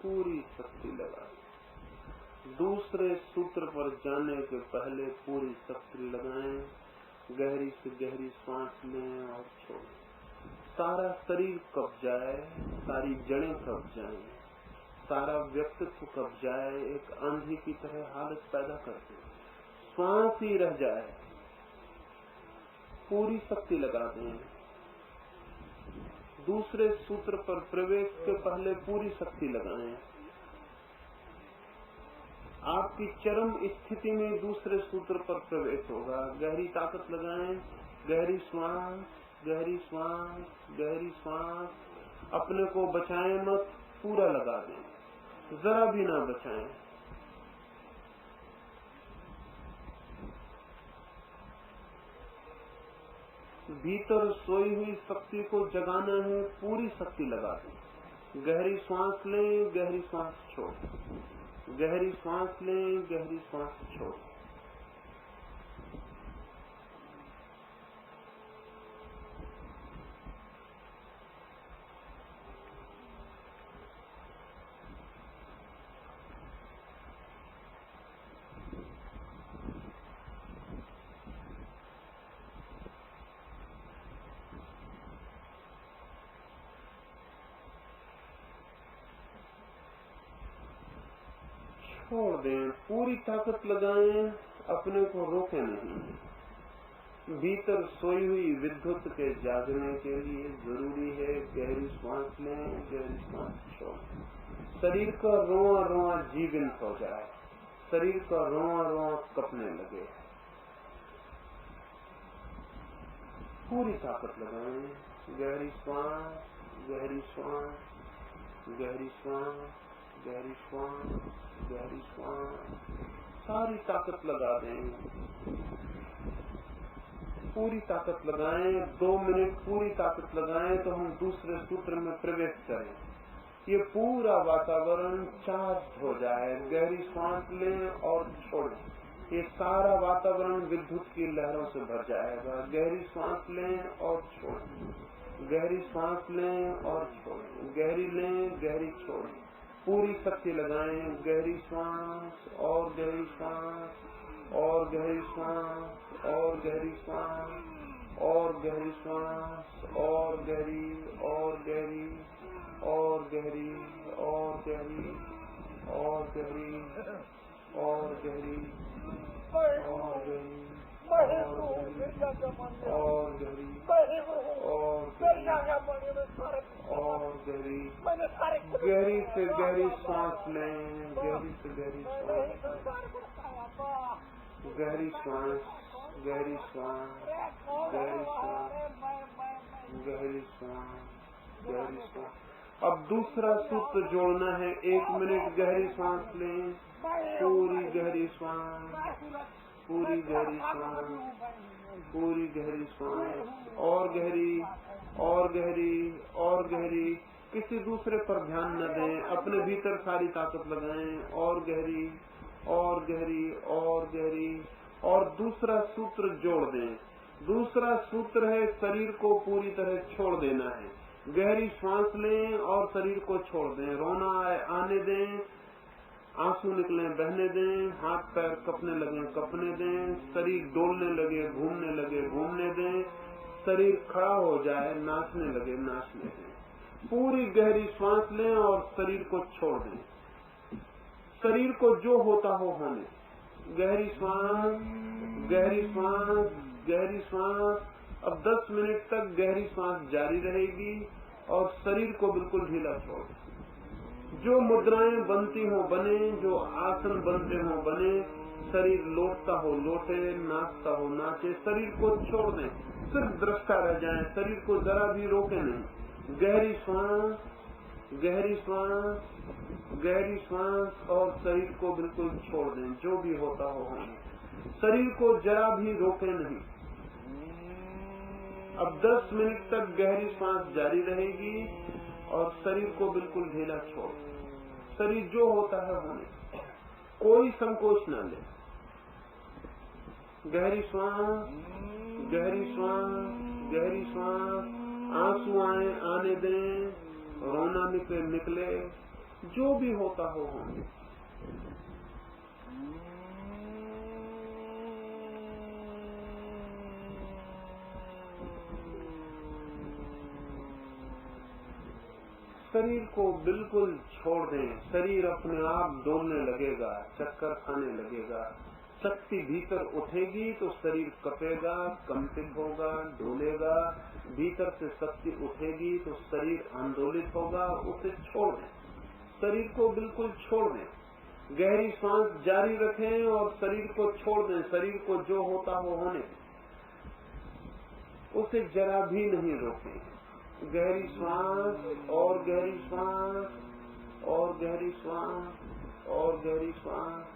Speaker 1: पूरी शक्ति लगाते। दूसरे सूत्र पर जाने के पहले पूरी शक्ति लगाएं। गहरी से गहरी श्वास लें और छोड़ें। सारा शरीर कब जाए, सारी जड़ें कब जाएं, सारा व्यक्तित्व कब जाए। एक आंधी की तरह हालत पैदा करते, श्वास ही रह जाए। पूरी शक्ति लगा दें। दूसरे सूत्र पर प्रवेश के पहले पूरी शक्ति लगाएं। आपकी चरम स्थिति में दूसरे सूत्र पर प्रवेश होगा। गहरी ताकत लगाएं। गहरी श्वास, गहरी श्वास, गहरी श्वास। अपने को बचाएं मत, पूरा लगा दें, जरा भी ना बचाएं। भीतर सोई हुई शक्ति को जगाना है, पूरी शक्ति लगा दें। गहरी श्वास लें, गहरी श्वास छोड़। गहरी श्वास लें, गहरी श्वास छोड़। छोड़ दें, पूरी ताकत लगाएं, अपने को रोके नहीं। भीतर सोई हुई विद्युत के जागने के लिए जरूरी है गहरी सांस लें, गहरी सांस छोड़ें। शरीर का रोआ रोआ जीवंत हो जाए, शरीर का रोआ रोआ कपने लगे। पूरी ताकत लगाएं, गहरी श्वास, गहरी श्वास, गहरी श्वास, गहरी श्वास, गहरी श्वास, सारी ताकत लगा दें। पूरी ताकत लगाएं, 2 मिनट पूरी ताकत लगाएं तो हम दूसरे सूत्र में प्रवेश करें। ये पूरा वातावरण चार्ज हो जाए। गहरी सांस लें और छोड़ें, ये सारा वातावरण विद्युत की लहरों से भर जाएगा। गहरी सांस लें और छोड़ें, गहरी सांस लें और छोड़ें, गहरी लें, गहरी छोड़ें। पूरी शक्ति लगाएं, गहरी सांस और गहरी सांस और गहरी सांस और गहरी सांस और गहरी सांस और गहरी और गहरी और गहरी और गहरी और गहरी और गहरी और गहरी और गहरी और गहरी, गहरी से गहरी सांस लें, गहरी से गहरी सांस, गहरी सांस, गहरी सांस, गहरी सांस, गहरी सांस, गहरी सांस। अब दूसरा सूत्र जोड़ना है। 1 मिनट गहरी सांस लें, पूरी गहरी सांस, पूरी गहरी सांस, पूरी गहरी सांस, और गहरी और गहरी और गहरी। किसी दूसरे पर ध्यान न दें, अपने भीतर सारी ताकत लगाएं। और गहरी और गहरी और गहरी। और दूसरा सूत्र जोड़ दें। दूसरा सूत्र है शरीर को पूरी तरह छोड़ देना है। गहरी सांस लें और शरीर को छोड़ दें। रोना आने दें, आंसू निकले बहने दें, हाथ पैर कपने लगे कपने दें, शरीर डोलने लगे घूमने लगे घूमने दें, शरीर खड़ा हो जाए नाचने लगे नाचने दें। पूरी गहरी सांस लें और शरीर को छोड़ दें। शरीर को जो होता हो होने। गहरी सांस, गहरी सांस, गहरी सांस। अब 10 मिनट तक गहरी सांस जारी रहेगी और शरीर को बिल्कुल ढीला छोड़ दें। जो मुद्राएं बनती हो बने, जो आसन बनते हो बने, शरीर लौटता हो लौटे, नाचता हो नाचे। शरीर को छोड़ दें, सिर्फ दृष्टा रह जाए, शरीर को जरा भी रोके नहीं। गहरी सांस, गहरी सांस, गहरी सांस और शरीर को बिल्कुल छोड़ दें। जो भी होता हो होने, शरीर को जरा भी रोके नहीं। अब 10 मिनट तक गहरी सांस जारी रहेगी और शरीर को बिल्कुल ढीला छोड़। शरीर जो होता है होने, कोई संकोच न ले। गहरी सांस, गहरी सांस, गहरी सांस। आंसू आने दें, रोना निकले, जो भी होता हो होने। शरीर को बिल्कुल छोड़ दें। शरीर अपने आप डोलने लगेगा, चक्कर खाने लगेगा। शक्ति भीतर उठेगी तो शरीर कपेगा, कंपित होगा, डोलेगा। भीतर से शक्ति उठेगी तो शरीर आंदोलित होगा। उसे छोड़ दें, शरीर को बिल्कुल छोड़ दें। गहरी सांस जारी रखें और शरीर को छोड़ दें। शरीर को जो होता हो होने, उसे जरा भी नहीं रोकें। गहरी सांस और गहरी सांस और गहरी सांस और गहरी सांस।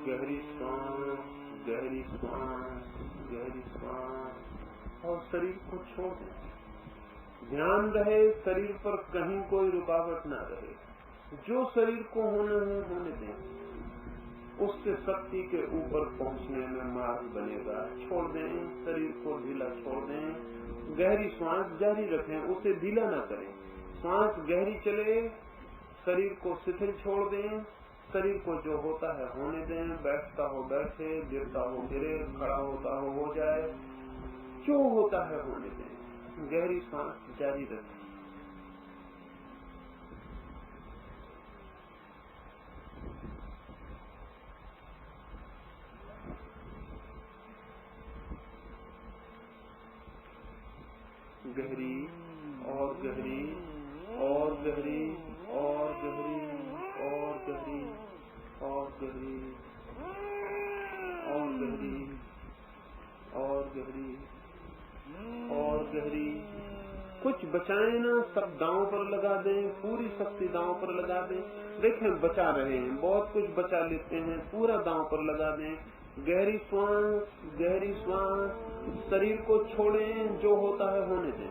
Speaker 1: गहरी सांस, गहरी सांस, गहरी सांस और शरीर को छोड़ दें। ध्यान रहे शरीर पर कहीं कोई रुकावट न रहे। जो शरीर को होना है होने दें, उससे शक्ति के ऊपर पहुंचने में मार्ग बनेगा। छोड़ दें, शरीर को ढीला छोड़ दें, गहरी श्वास जारी रखें, उसे ढीला ना करें। श्वास गहरी चले, शरीर को शिथिल छोड़ दें, शरीर को जो होता है होने दें, बैठता हो बैठे, गिरता हो गिरे, खड़ा होता हो जाए, जो होता है होने दें, गहरी सांस जारी रखें। गहरी और गहरी और गहरी और गहरी और गहरी और गहरी और गहरी और गहरी और गहरी। कुछ बचाए ना, सब दांव पर लगा दें, पूरी शक्ति दांव पर लगा दें। देखें बचा रहे हैं, बहुत कुछ बचा लेते हैं, पूरा दांव पर लगा दें। गहरी श्वास, शरीर को छोड़ें, जो होता है होने दें।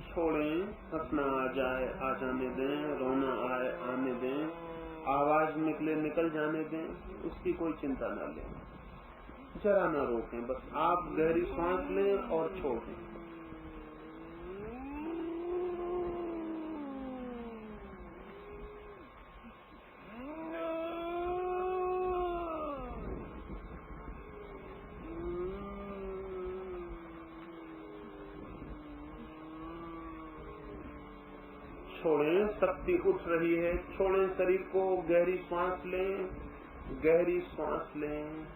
Speaker 1: छोड़ें, हंसना आ जाए आ जाने दें, रोना आए आने दें, आवाज निकले निकल जाने दें, उसकी कोई चिंता न लें, जरा न रोकें। बस आप गहरी सांस लें और छोड़ दें। छोड़ें, शक्ति उठ रही है, छोड़ें शरीर को, गहरी सांस लें, गहरी सांस लें,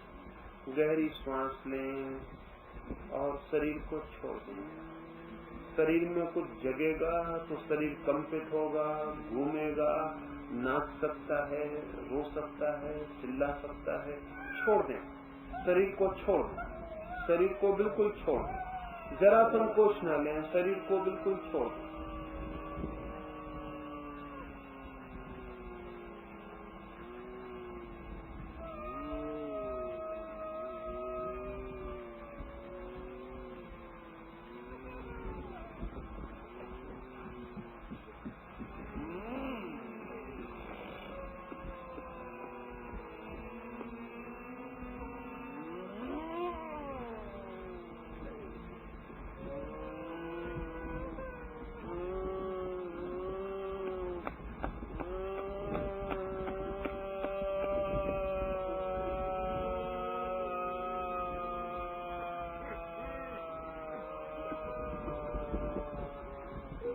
Speaker 1: गहरी सांस लें और शरीर को छोड़ दें। शरीर में कुछ जगेगा तो शरीर कंपित होगा, घूमेगा, नाच सकता है, रो सकता है, चिल्ला सकता है। छोड़ दें, शरीर को छोड़ दें, शरीर को बिल्कुल छोड़ दें, जरा संकोच न लें, शरीर को बिल्कुल छोड़ दें।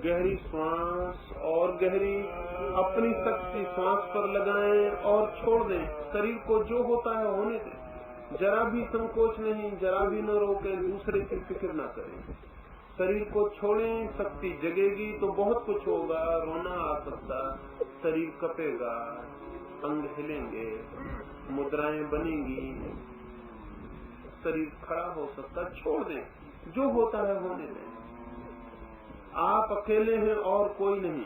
Speaker 1: गहरी श्वास और गहरी, अपनी शक्ति श्वास पर लगाएं और छोड़ दें। शरीर को जो होता है होने दें, जरा भी संकोच नहीं, जरा भी न रोकें, दूसरे की फिक्र न करें। शरीर को छोड़ें, शक्ति जगेगी तो बहुत कुछ होगा, रोना आ सकता, शरीर कपेगा, अंग हिलेंगे, मुद्राएं बनेंगी, शरीर खड़ा हो सकता। छोड़ दें, जो होता है होने दें। आप अकेले हैं और कोई नहीं।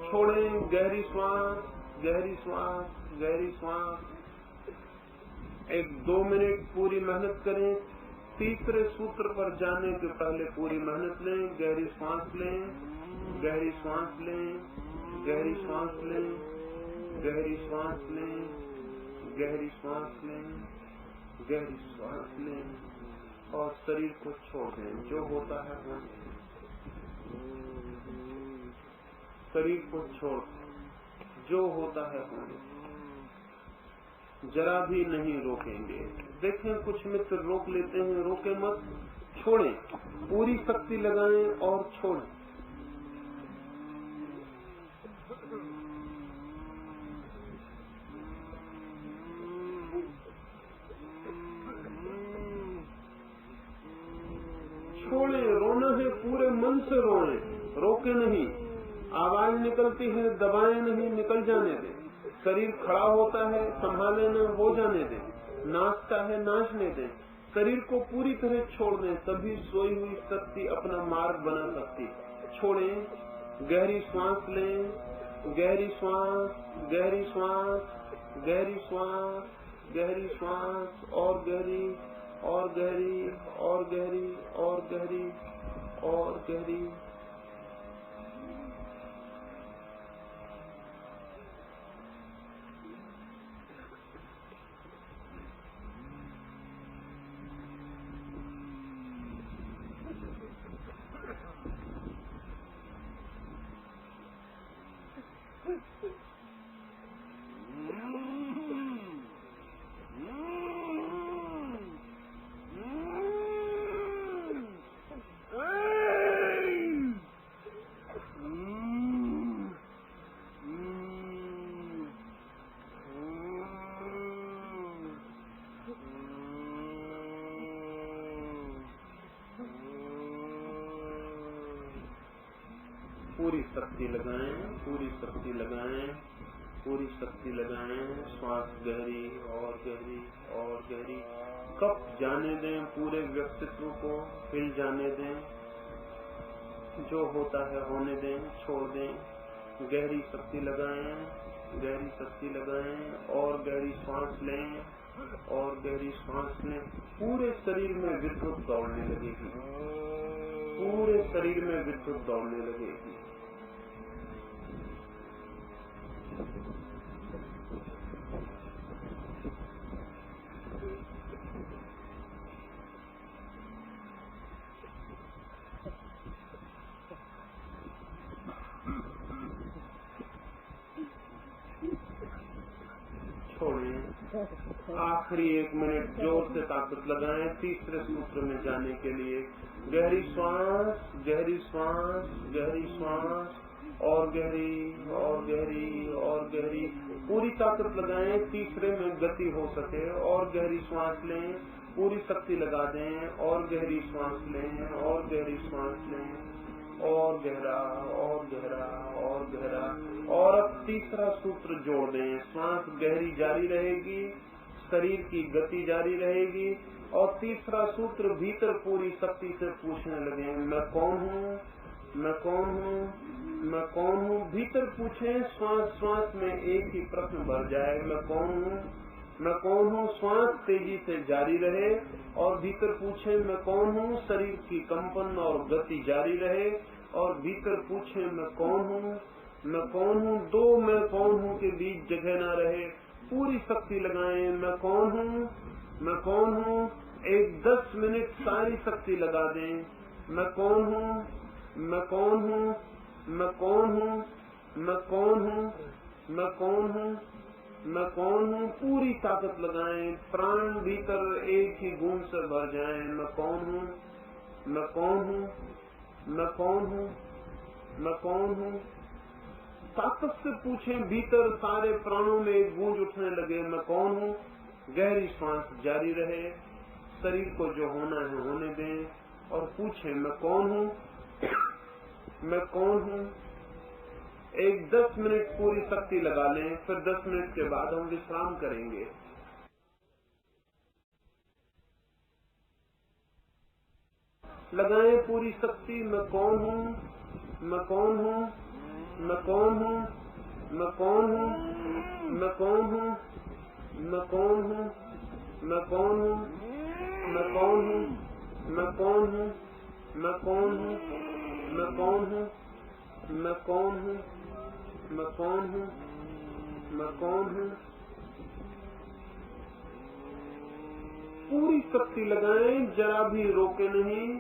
Speaker 1: छोड़ें, गहरी श्वास, गहरी श्वास, गहरी श्वास। 1-2 मिनट पूरी मेहनत करें। तीसरे सूत्र पर जाने के पहले पूरी मेहनत लें। गहरी श्वास लें, गहरी श्वास लें, गहरी श्वास लें, गहरी श्वास लें, गहरी श्वास लें, गहरी श्वास लें और शरीर को छोड़ दें। जो होता है वो शरीर को छोड़, जो होता है वो जरा भी नहीं रोकेंगे। देखें कुछ मित्र रोक लेते हैं, रोके मत, छोड़ें, पूरी शक्ति लगाएं और छोड़ें। छोड़ें, रोना है पूरे मन से रोएं, रोके नहीं। आवाज निकलती है, दबाएं नहीं, निकल जाने दें। शरीर खड़ा होता है, संभाले न, हो जाने दें। नाचता है, नाचने दें। शरीर को पूरी तरह छोड़ दें, तभी सोई हुई शक्ति अपना मार्ग बना सकती। छोड़ें, गहरी सांस लें, गहरी श्वास, गहरी श्वास, गहरी श्वास, गहरी श्वास, और गहरी, और गहरी, और गहरी, और गहरी, और गहरी। पूरी शक्ति लगाएं, पूरी शक्ति लगाएं, पूरी शक्ति लगाएं। श्वास गहरी और गहरी और गहरी। कब जाने दें, पूरे व्यक्तित्व को हिल जाने दें। जो होता है होने दें, छोड़ दें। गहरी शक्ति लगाएं, गहरी शक्ति लगाएं, और गहरी श्वास लें, और गहरी श्वास लें। पूरे शरीर में विद्युत दौड़ने लगेगी, पूरे शरीर में विद्युत दौड़ने लगेगी। आखिरी 1 मिनट जोर से ताकत लगाएं तीसरे सूत्र में जाने के लिए। गहरी श्वास, गहरी श्वास, गहरी श्वास, और गहरी, और गहरी, और गहरी। पूरी ताकत लगाएं, तीसरे में गति हो सके। और गहरी श्वास लें, पूरी शक्ति लगा दें, और गहरी श्वास लें, और गहरी श्वास लें, और गहरा, और गहरा, और गहरा। और अब तीसरा सूत्र जोड़ दें। श्वास गहरी जारी रहेगी, शरीर की गति जारी रहेगी, और तीसरा सूत्र भीतर पूरी शक्ति से पूछने लगे, मैं कौन हूँ, मैं कौन हूँ, मैं कौन हूँ। भीतर पूछें, श्वास श्वास में एक ही प्रश्न भर जाए, मैं कौन हूँ, मैं कौन हूँ। श्वास तेजी से जारी रहे और भीतर पूछे, मैं कौन हूँ। शरीर की कंपन और गति जारी रहे और भीतर पूछे, मैं कौन हूँ, मैं कौन हूँ। दो मैं कौन हूँ के बीच जगह न रहे, पूरी शक्ति लगाएं, मैं कौन हूँ, मैं कौन हूँ। एक 10 मिनट सारी शक्ति लगा दें, मैं कौन हूँ, मैं कौन हूँ, मैं कौन हूँ, मैं कौन हूँ, मैं कौन हूँ, मैं कौन हूँ। पूरी ताकत लगाएं, प्राण भीतर एक ही गूंज से भर जाएं, मैं कौन हूँ, मैं कौन हूँ, मैं कौन हूँ, मैं कौन हूँ। ताकत से पूछें, भीतर सारे प्राणों में एक गूंज उठने लगे, मैं कौन हूँ। गहरी श्वास जारी रहे, शरीर को जो होना है होने दें और पूछें, मैं कौन हूँ, मैं कौन हूँ। एक 10 मिनट पूरी शक्ति लगा लें, फिर 10 मिनट के बाद हम विश्राम करेंगे। लगाएं पूरी शक्ति, मैं कौन हूँ, मैं कौन हूँ, मैं कौन हूँ, मैं कौन हूँ, मैं कौन हूँ, मैं कौन हूँ, मैं कौन हूँ, मैं कौन हूँ, मैं कौन हूँ, मैं कौन हूँ, मैं कौन हूँ, मैं कौन हूँ, मैं कौन हूँ, मैं कौन हूँ। पूरी शक्ति लगाएं, जरा भी रोके नहीं।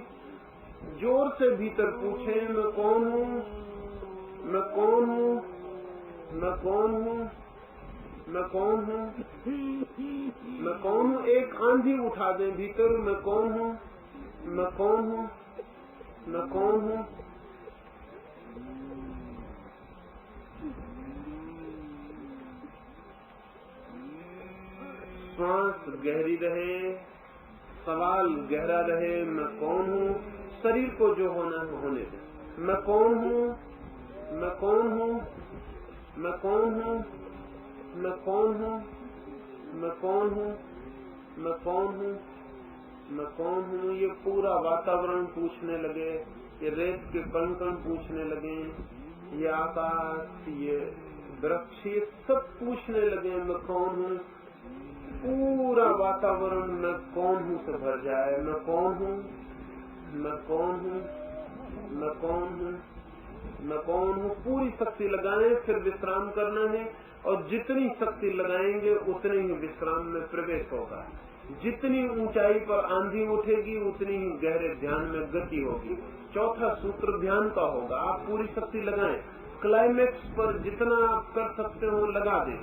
Speaker 1: जोर से भीतर पूछें, मैं कौन हूँ, मैं कौन हूँ, मैं कौन हूँ, मैं कौन हूँ, मैं कौन हूँ। एक आंधी उठा दें भीतर, मैं कौन हूँ, मैं कौन हूँ, मैं कौन हूँ। श्वास गहरी रहे, सवाल गहरा रहे, मैं कौन हूँ। शरीर को जो होना है होने दें, मैं कौन हूँ, मैं कौन हूँ, मैं कौन हूँ, मैं कौन हूँ, मैं कौन हूँ, मैं कौन हूँ, मैं कौन हूँ। ये पूरा वातावरण पूछने लगे, ये रेत के कण कण पूछने लगे, ये आकाश, ये वृक्ष, ये सब पूछने लगे मैं कौन हूँ। पूरा वातावरण मैं कौन हूँ से भर जाए। मैं कौन हूँ, मैं कौन हूँ, मैं कौन हूँ, मैं कौन हूँ। पूरी शक्ति लगाएं, फिर विश्राम करना है। और जितनी शक्ति लगाएंगे उतने ही विश्राम में प्रवेश होगा। जितनी ऊंचाई पर आंधी उठेगी उतनी ही गहरे ध्यान में गति होगी। चौथा सूत्र ध्यान का होगा। आप पूरी शक्ति लगाएं, क्लाइमेक्स पर जितना आप कर सकते हो लगा दें।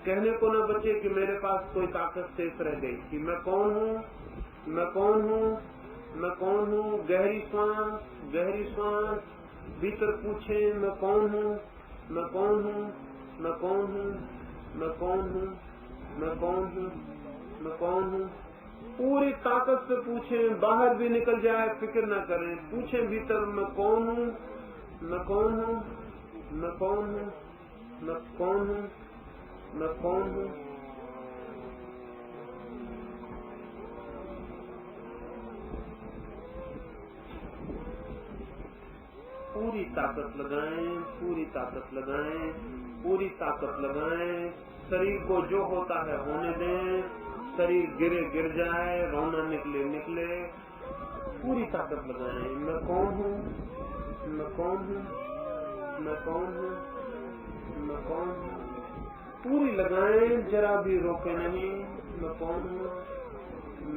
Speaker 1: कहने को न बचे कि मेरे पास कोई ताकत शेष रह गई कि मैं कौन हूँ, मैं कौन हूँ, मैं कौन हूँ। गहरी सांस, गहरी सांस। भीतर पूछे मैं कौन हूँ, मैं कौन हूँ, मैं कौन हूँ, मैं कौन हूँ, मैं कौन हूँ, मैं कौन हूँ। पूरी ताकत से पूछें, बाहर भी निकल जाए फिक्र न करें। पूछें भीतर मैं कौन हूँ, मैं कौन हूँ, मैं कौन हूँ, मैं कौन हूँ, मैं कौन हूँ। पूरी ताकत लगाएं, पूरी ताकत लगाएं, पूरी ताकत लगाएं। शरीर को जो होता है होने दें। शरीर गिरे गिर जाए, रोना निकले निकले। पूरी ताकत लगाएं। मैं कौन हूँ, मैं कौन हूँ, मैं कौन हूँ, मैं कौन हूँ। पूरी लगाएं, जरा भी रोके नहीं। मैं कौन हूँ,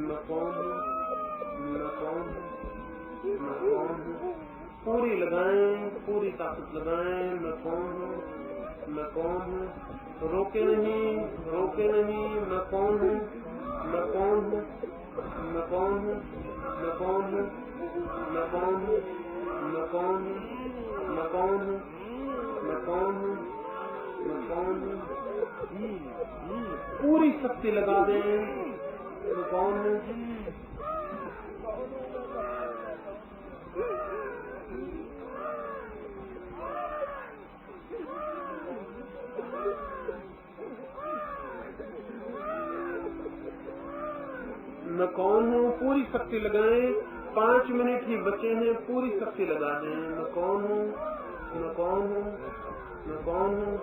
Speaker 1: मैं कौन हूँ, मैं कौन हूँ, मैं कौन हूँ। पूरी लगाएं, पूरी ताकत लगाएं। मैं कौन हूँ, मैं कौन हूँ। रोके नहीं, रोके नहीं। मैं कौन हूँ, मैं कौन हूँ, मैं कौन हूँ, मैं कौन हूँ, मैं कौन हूँ, मैं कौन हूँ, मैं कौन हूँ, मैं कौन हूँ, मैं कौन हूँ। पूरी शक्ति लगा दें। मैं कौन हूँ। मैं कौन हूँ। पूरी शक्ति लगाएं। 5 मिनट ही बचे हैं, पूरी शक्ति लगा दें। मैं कौन हूँ, मैं कौन हूँ, मैं कौन हूँ।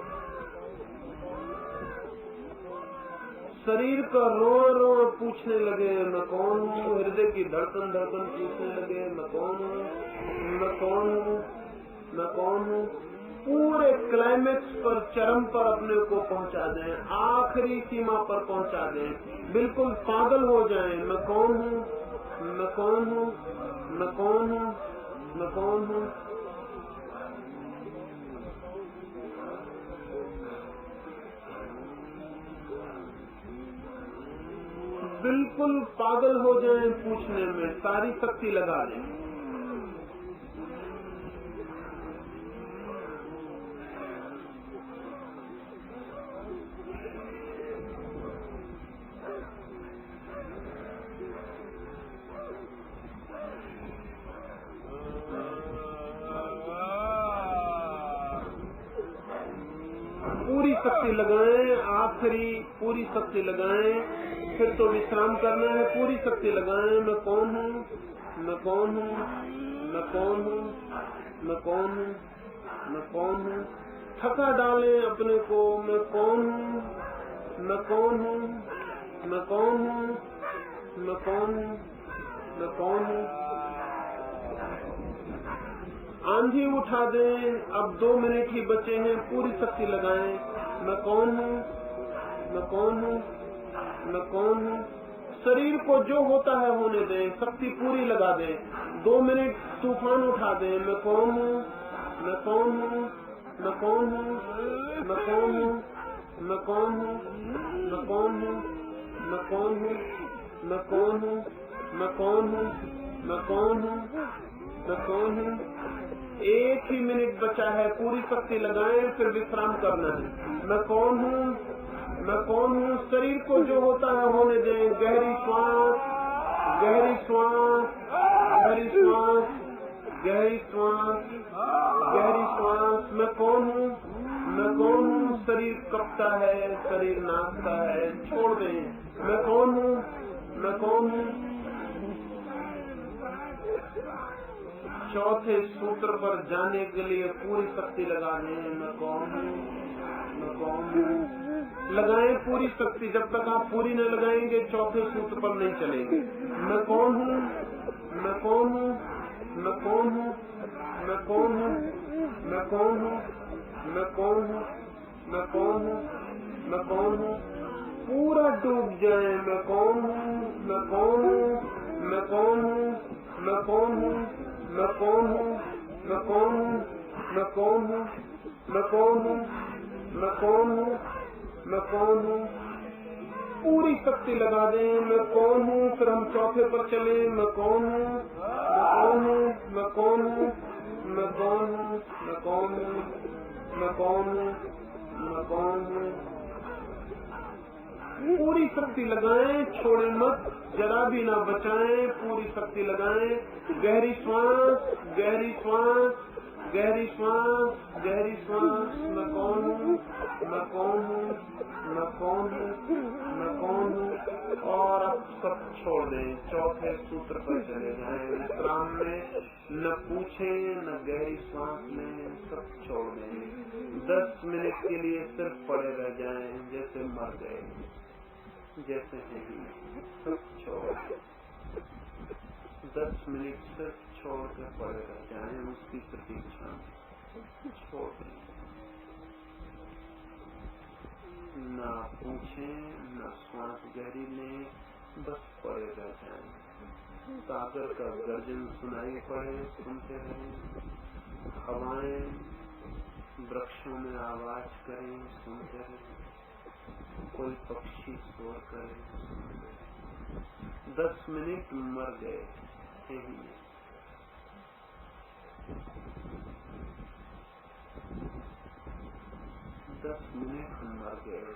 Speaker 1: शरीर का रोआ रोआ पूछने लगे मैं कौन हूँ। हृदय की धड़कन धड़कन पूछने लगे मैं कौन हूँ, मैं कौन हूँ, मैं कौन हूँ। पूरे क्लाइमेक्स पर, चरम पर अपने को पहुंचा दें, आखिरी सीमा पर पहुंचा दें। बिल्कुल पागल हो जाएं। मैं कौन हूँ, मैं कौन हूँ, मैं कौन हूँ, मैं कौन हूँ। बिल्कुल पागल हो जाएं पूछने में, सारी शक्ति लगा दें। पूरी शक्ति लगाएं, आखिरी पूरी शक्ति लगाएं। फिर तो विश्राम करना है। पूरी शक्ति लगाएं। मैं कौन हूँ, मैं कौन हूँ, मैं कौन हूँ, मैं कौन हूँ, मैं कौन हूँ। थका डालें अपने को। मैं कौन हूँ, मैं कौन हूँ, मैं कौन हूँ, मैं कौन हूँ, मैं कौन हूँ। आंधी उठा दें। अब 2 मिनट ही बचे हैं, पूरी शक्ति लगाएं। मैं कौन हूँ, मैं कौन हूँ, मैं कौन हूँ। शरीर को जो होता है होने दें, शक्ति पूरी लगा दें। 2 मिनट तूफान उठा दें। मैं कौन हूँ, मैं कौन हूँ, मैं कौन हूँ, मैं कौन हूँ, मैं कौन हूँ, मैं कौन हूँ, मैं कौन हूँ, मैं कौन हूँ, मैं कौन हूँ, मैं कौन हूँ, मैं कौन हूँ। 1 ही मिनट बचा है, पूरी शक्ति लगाएं, फिर विश्राम करना है। मैं कौन हूँ, मैं कौन हूँ। शरीर को जो होता है होने दें। गहरी श्वास, गहरी श्वास, गहरी श्वास, गहरी श्वास, गहरी श्वास। मैं कौन हूँ, मैं कौन हूँ। शरीर कपता है, शरीर नाचता है, छोड़ दें। मैं कौन हूँ, मैं कौन हूँ। चौथे सूत्र पर जाने के लिए पूरी शक्ति लगा दें। मैं कौन हूँ, मैं कौन हूँ। लगाएं पूरी शक्ति। जब तक आप पूरी न लगाएंगे चौथे सूत्र पर नहीं चलेंगे। मैं कौन हूँ, मैं कौन हूँ, मैं कौन हूँ, मैं कौन हूँ, मैं कौन हूँ, मैं कौन हूँ, मैं कौन हूँ, मैं कौन हूँ। पूरा डूब जाए। मैं कौन हूँ, मैं कौन हूँ, मैं कौन हूँ, मैं कौन हूँ, मैं कौन हूँ, मैं कौन हूँ, मैं कौन हूँ, मैं कौन हूँ, मैं कौन हूँ, मैं कौन हूँ। पूरी शक्ति लगा दें। मैं कौन हूँ। फिर हम चौथे पर चले। मैं कौन हूँ, मैं कौन हूँ, मैं कौन हूँ, मैं कौन हूँ, मैं कौन हूँ, मैं कौन हूँ, मैं कौन हूँ। पूरी शक्ति लगाएं, छोड़े मत, जरा भी ना बचाएं। पूरी शक्ति लगाएं। गहरी श्वास, गहरी श्वास, गहरी श्वास, गहरी श्वास। मैं कौन हूँ, मैं कौन हूँ, मैं कौन हूँ, मैं कौन हूँ। और अब सब छोड़ दें। चौथे सूत्र पर चले जाएं। विश्राम में न पूछें न गहरी श्वास में, सब छोड़ दें। 10 मिनट के लिए सिर्फ पड़े रह जाएं जैसे मर गए, जैसे नहीं। सब छोड़। 10 मिनट सिर्फ छोड़ कर पड़े रह जाएं उसकी प्रतीक्षा में। छोड़ दें। ना पूछें न श्वास गहरी लें, बस पड़े रह जाएं। सागर का गर्जन सुनाई पड़े, सुनते रहें। हवाएं वृक्षों में आवाज करें, सुनते रहें। कोई पक्षी शोर करे, सुनते रहें। 10 मिनट मर गए यही। 10 मिनट मर गए।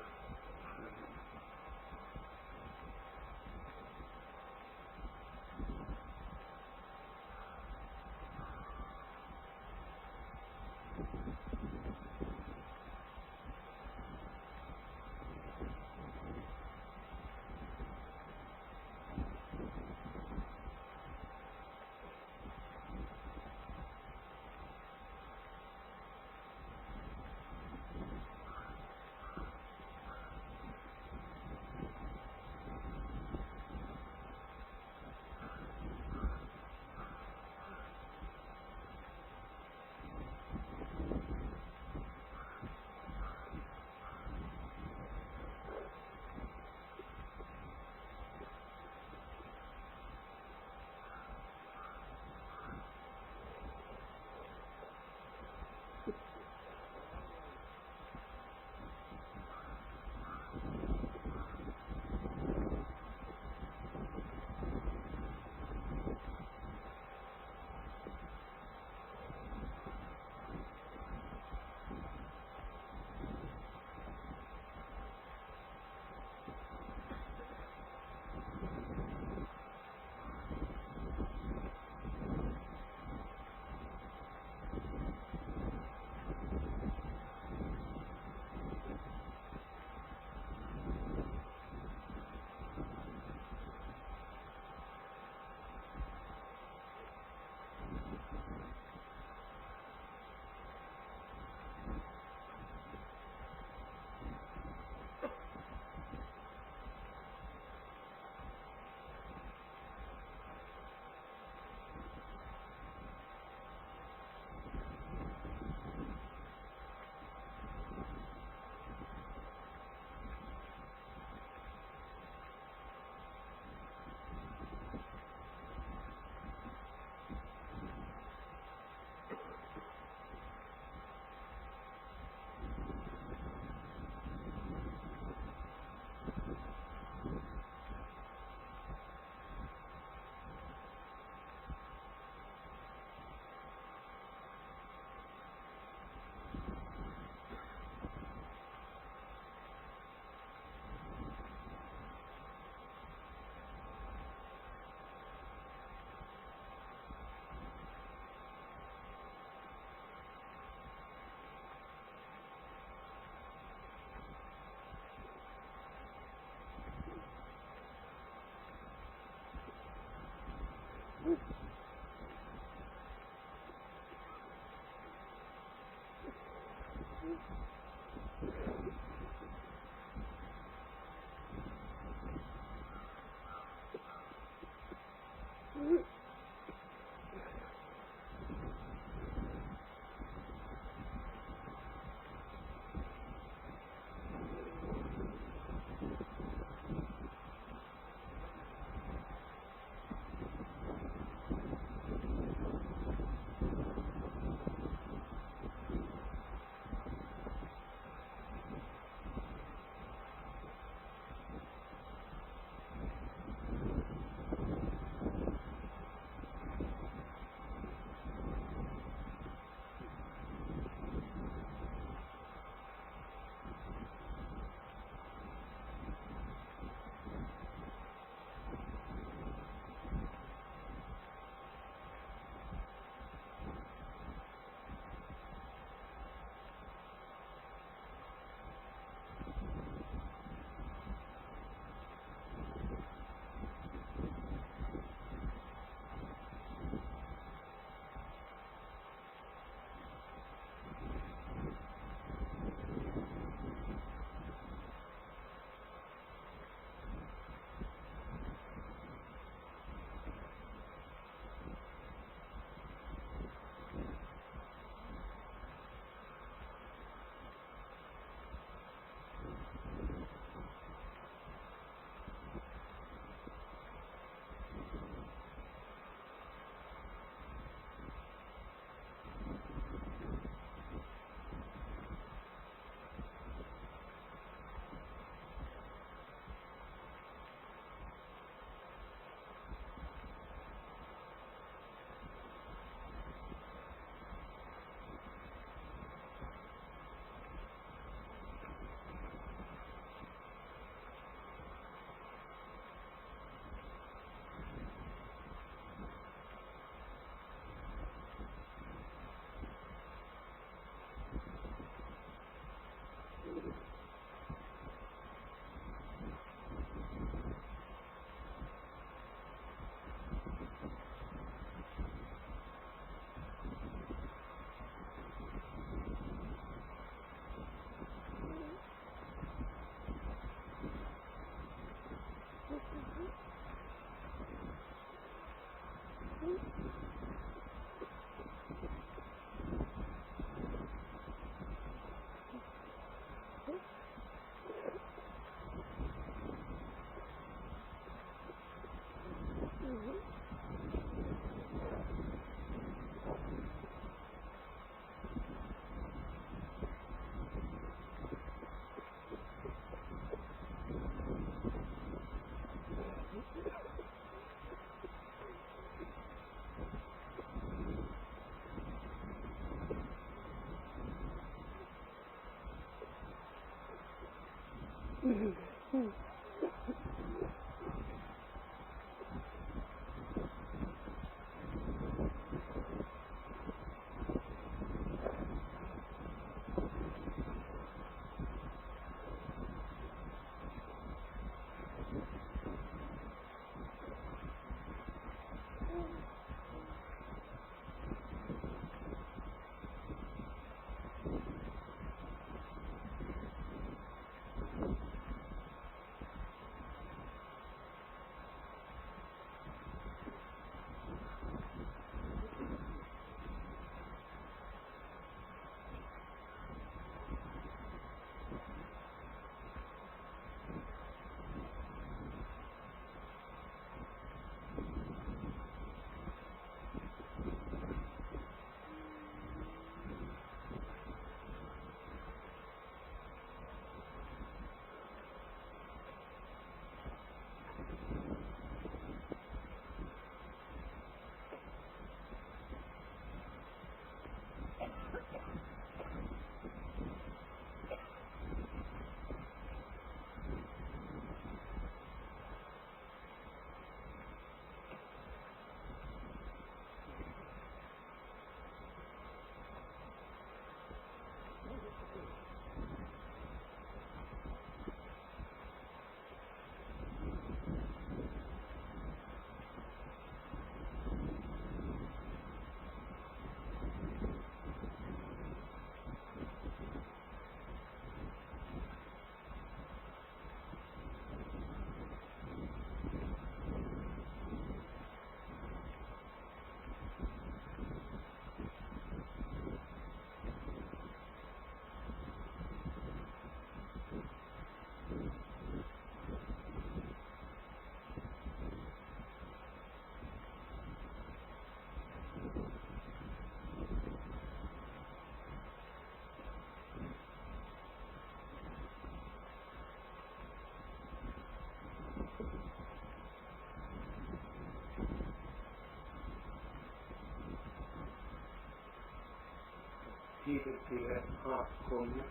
Speaker 1: धीरे धीरे आंख खोलिए।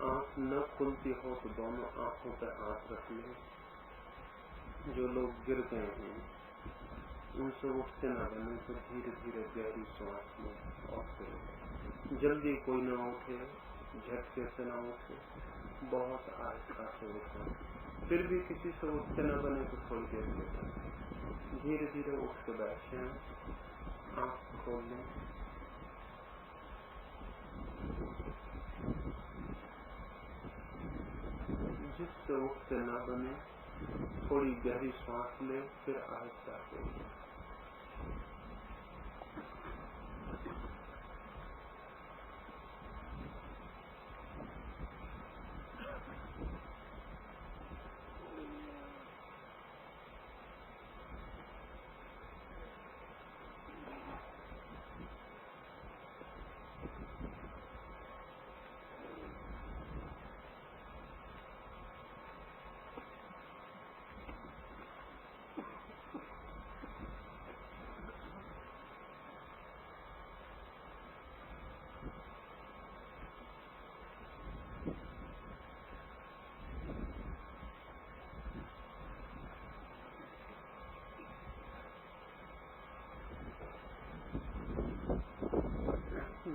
Speaker 1: आंख न खुलती हो तो दोनों आंखों पर हाथ रख लें। जो लोग गिर गए हैं उनसे उठते न बने तो धीरे धीरे गहरी सांस लें और फिर जल्दी कोई न उठे, झटके से न उठे, बहुत आहिस्ता से उठे। फिर भी किसी से उठते न बने तो थोड़ी देर लेकर धीरे धीरे उठ के बैठे, आंख खोल लें। जिससे उठते न बने थोड़ी गहरी सांस ले, फिर आहिस्ता से उठे।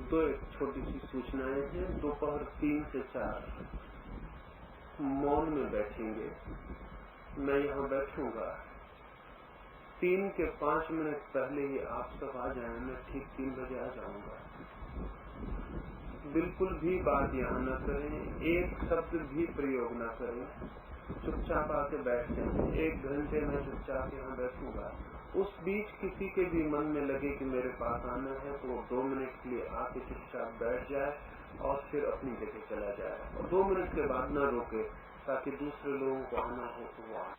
Speaker 1: दो एक छोटी सी सूचनाएं हैं। दोपहर 3 से 4 मौन में बैठेंगे। मैं यहाँ बैठूंगा। 3 के 5 मिनट पहले ही आप सब आ जाएं। मैं ठीक 3 बजे आ जाऊंगा। बिल्कुल भी बात यहाँ न करें, एक शब्द भी प्रयोग न करें, चुपचाप आके बैठ जाएं। 1 घंटे में चुपचाप यहाँ बैठूंगा। उस बीच किसी के भी मन में लगे कि मेरे पास आना है तो वो 2 मिनट के लिए आके चुपचाप बैठ जाए और फिर अपनी जगह चला जाए और 2 मिनट के बाद न रोके, ताकि दूसरे लोगों को आना हो तो वो आए।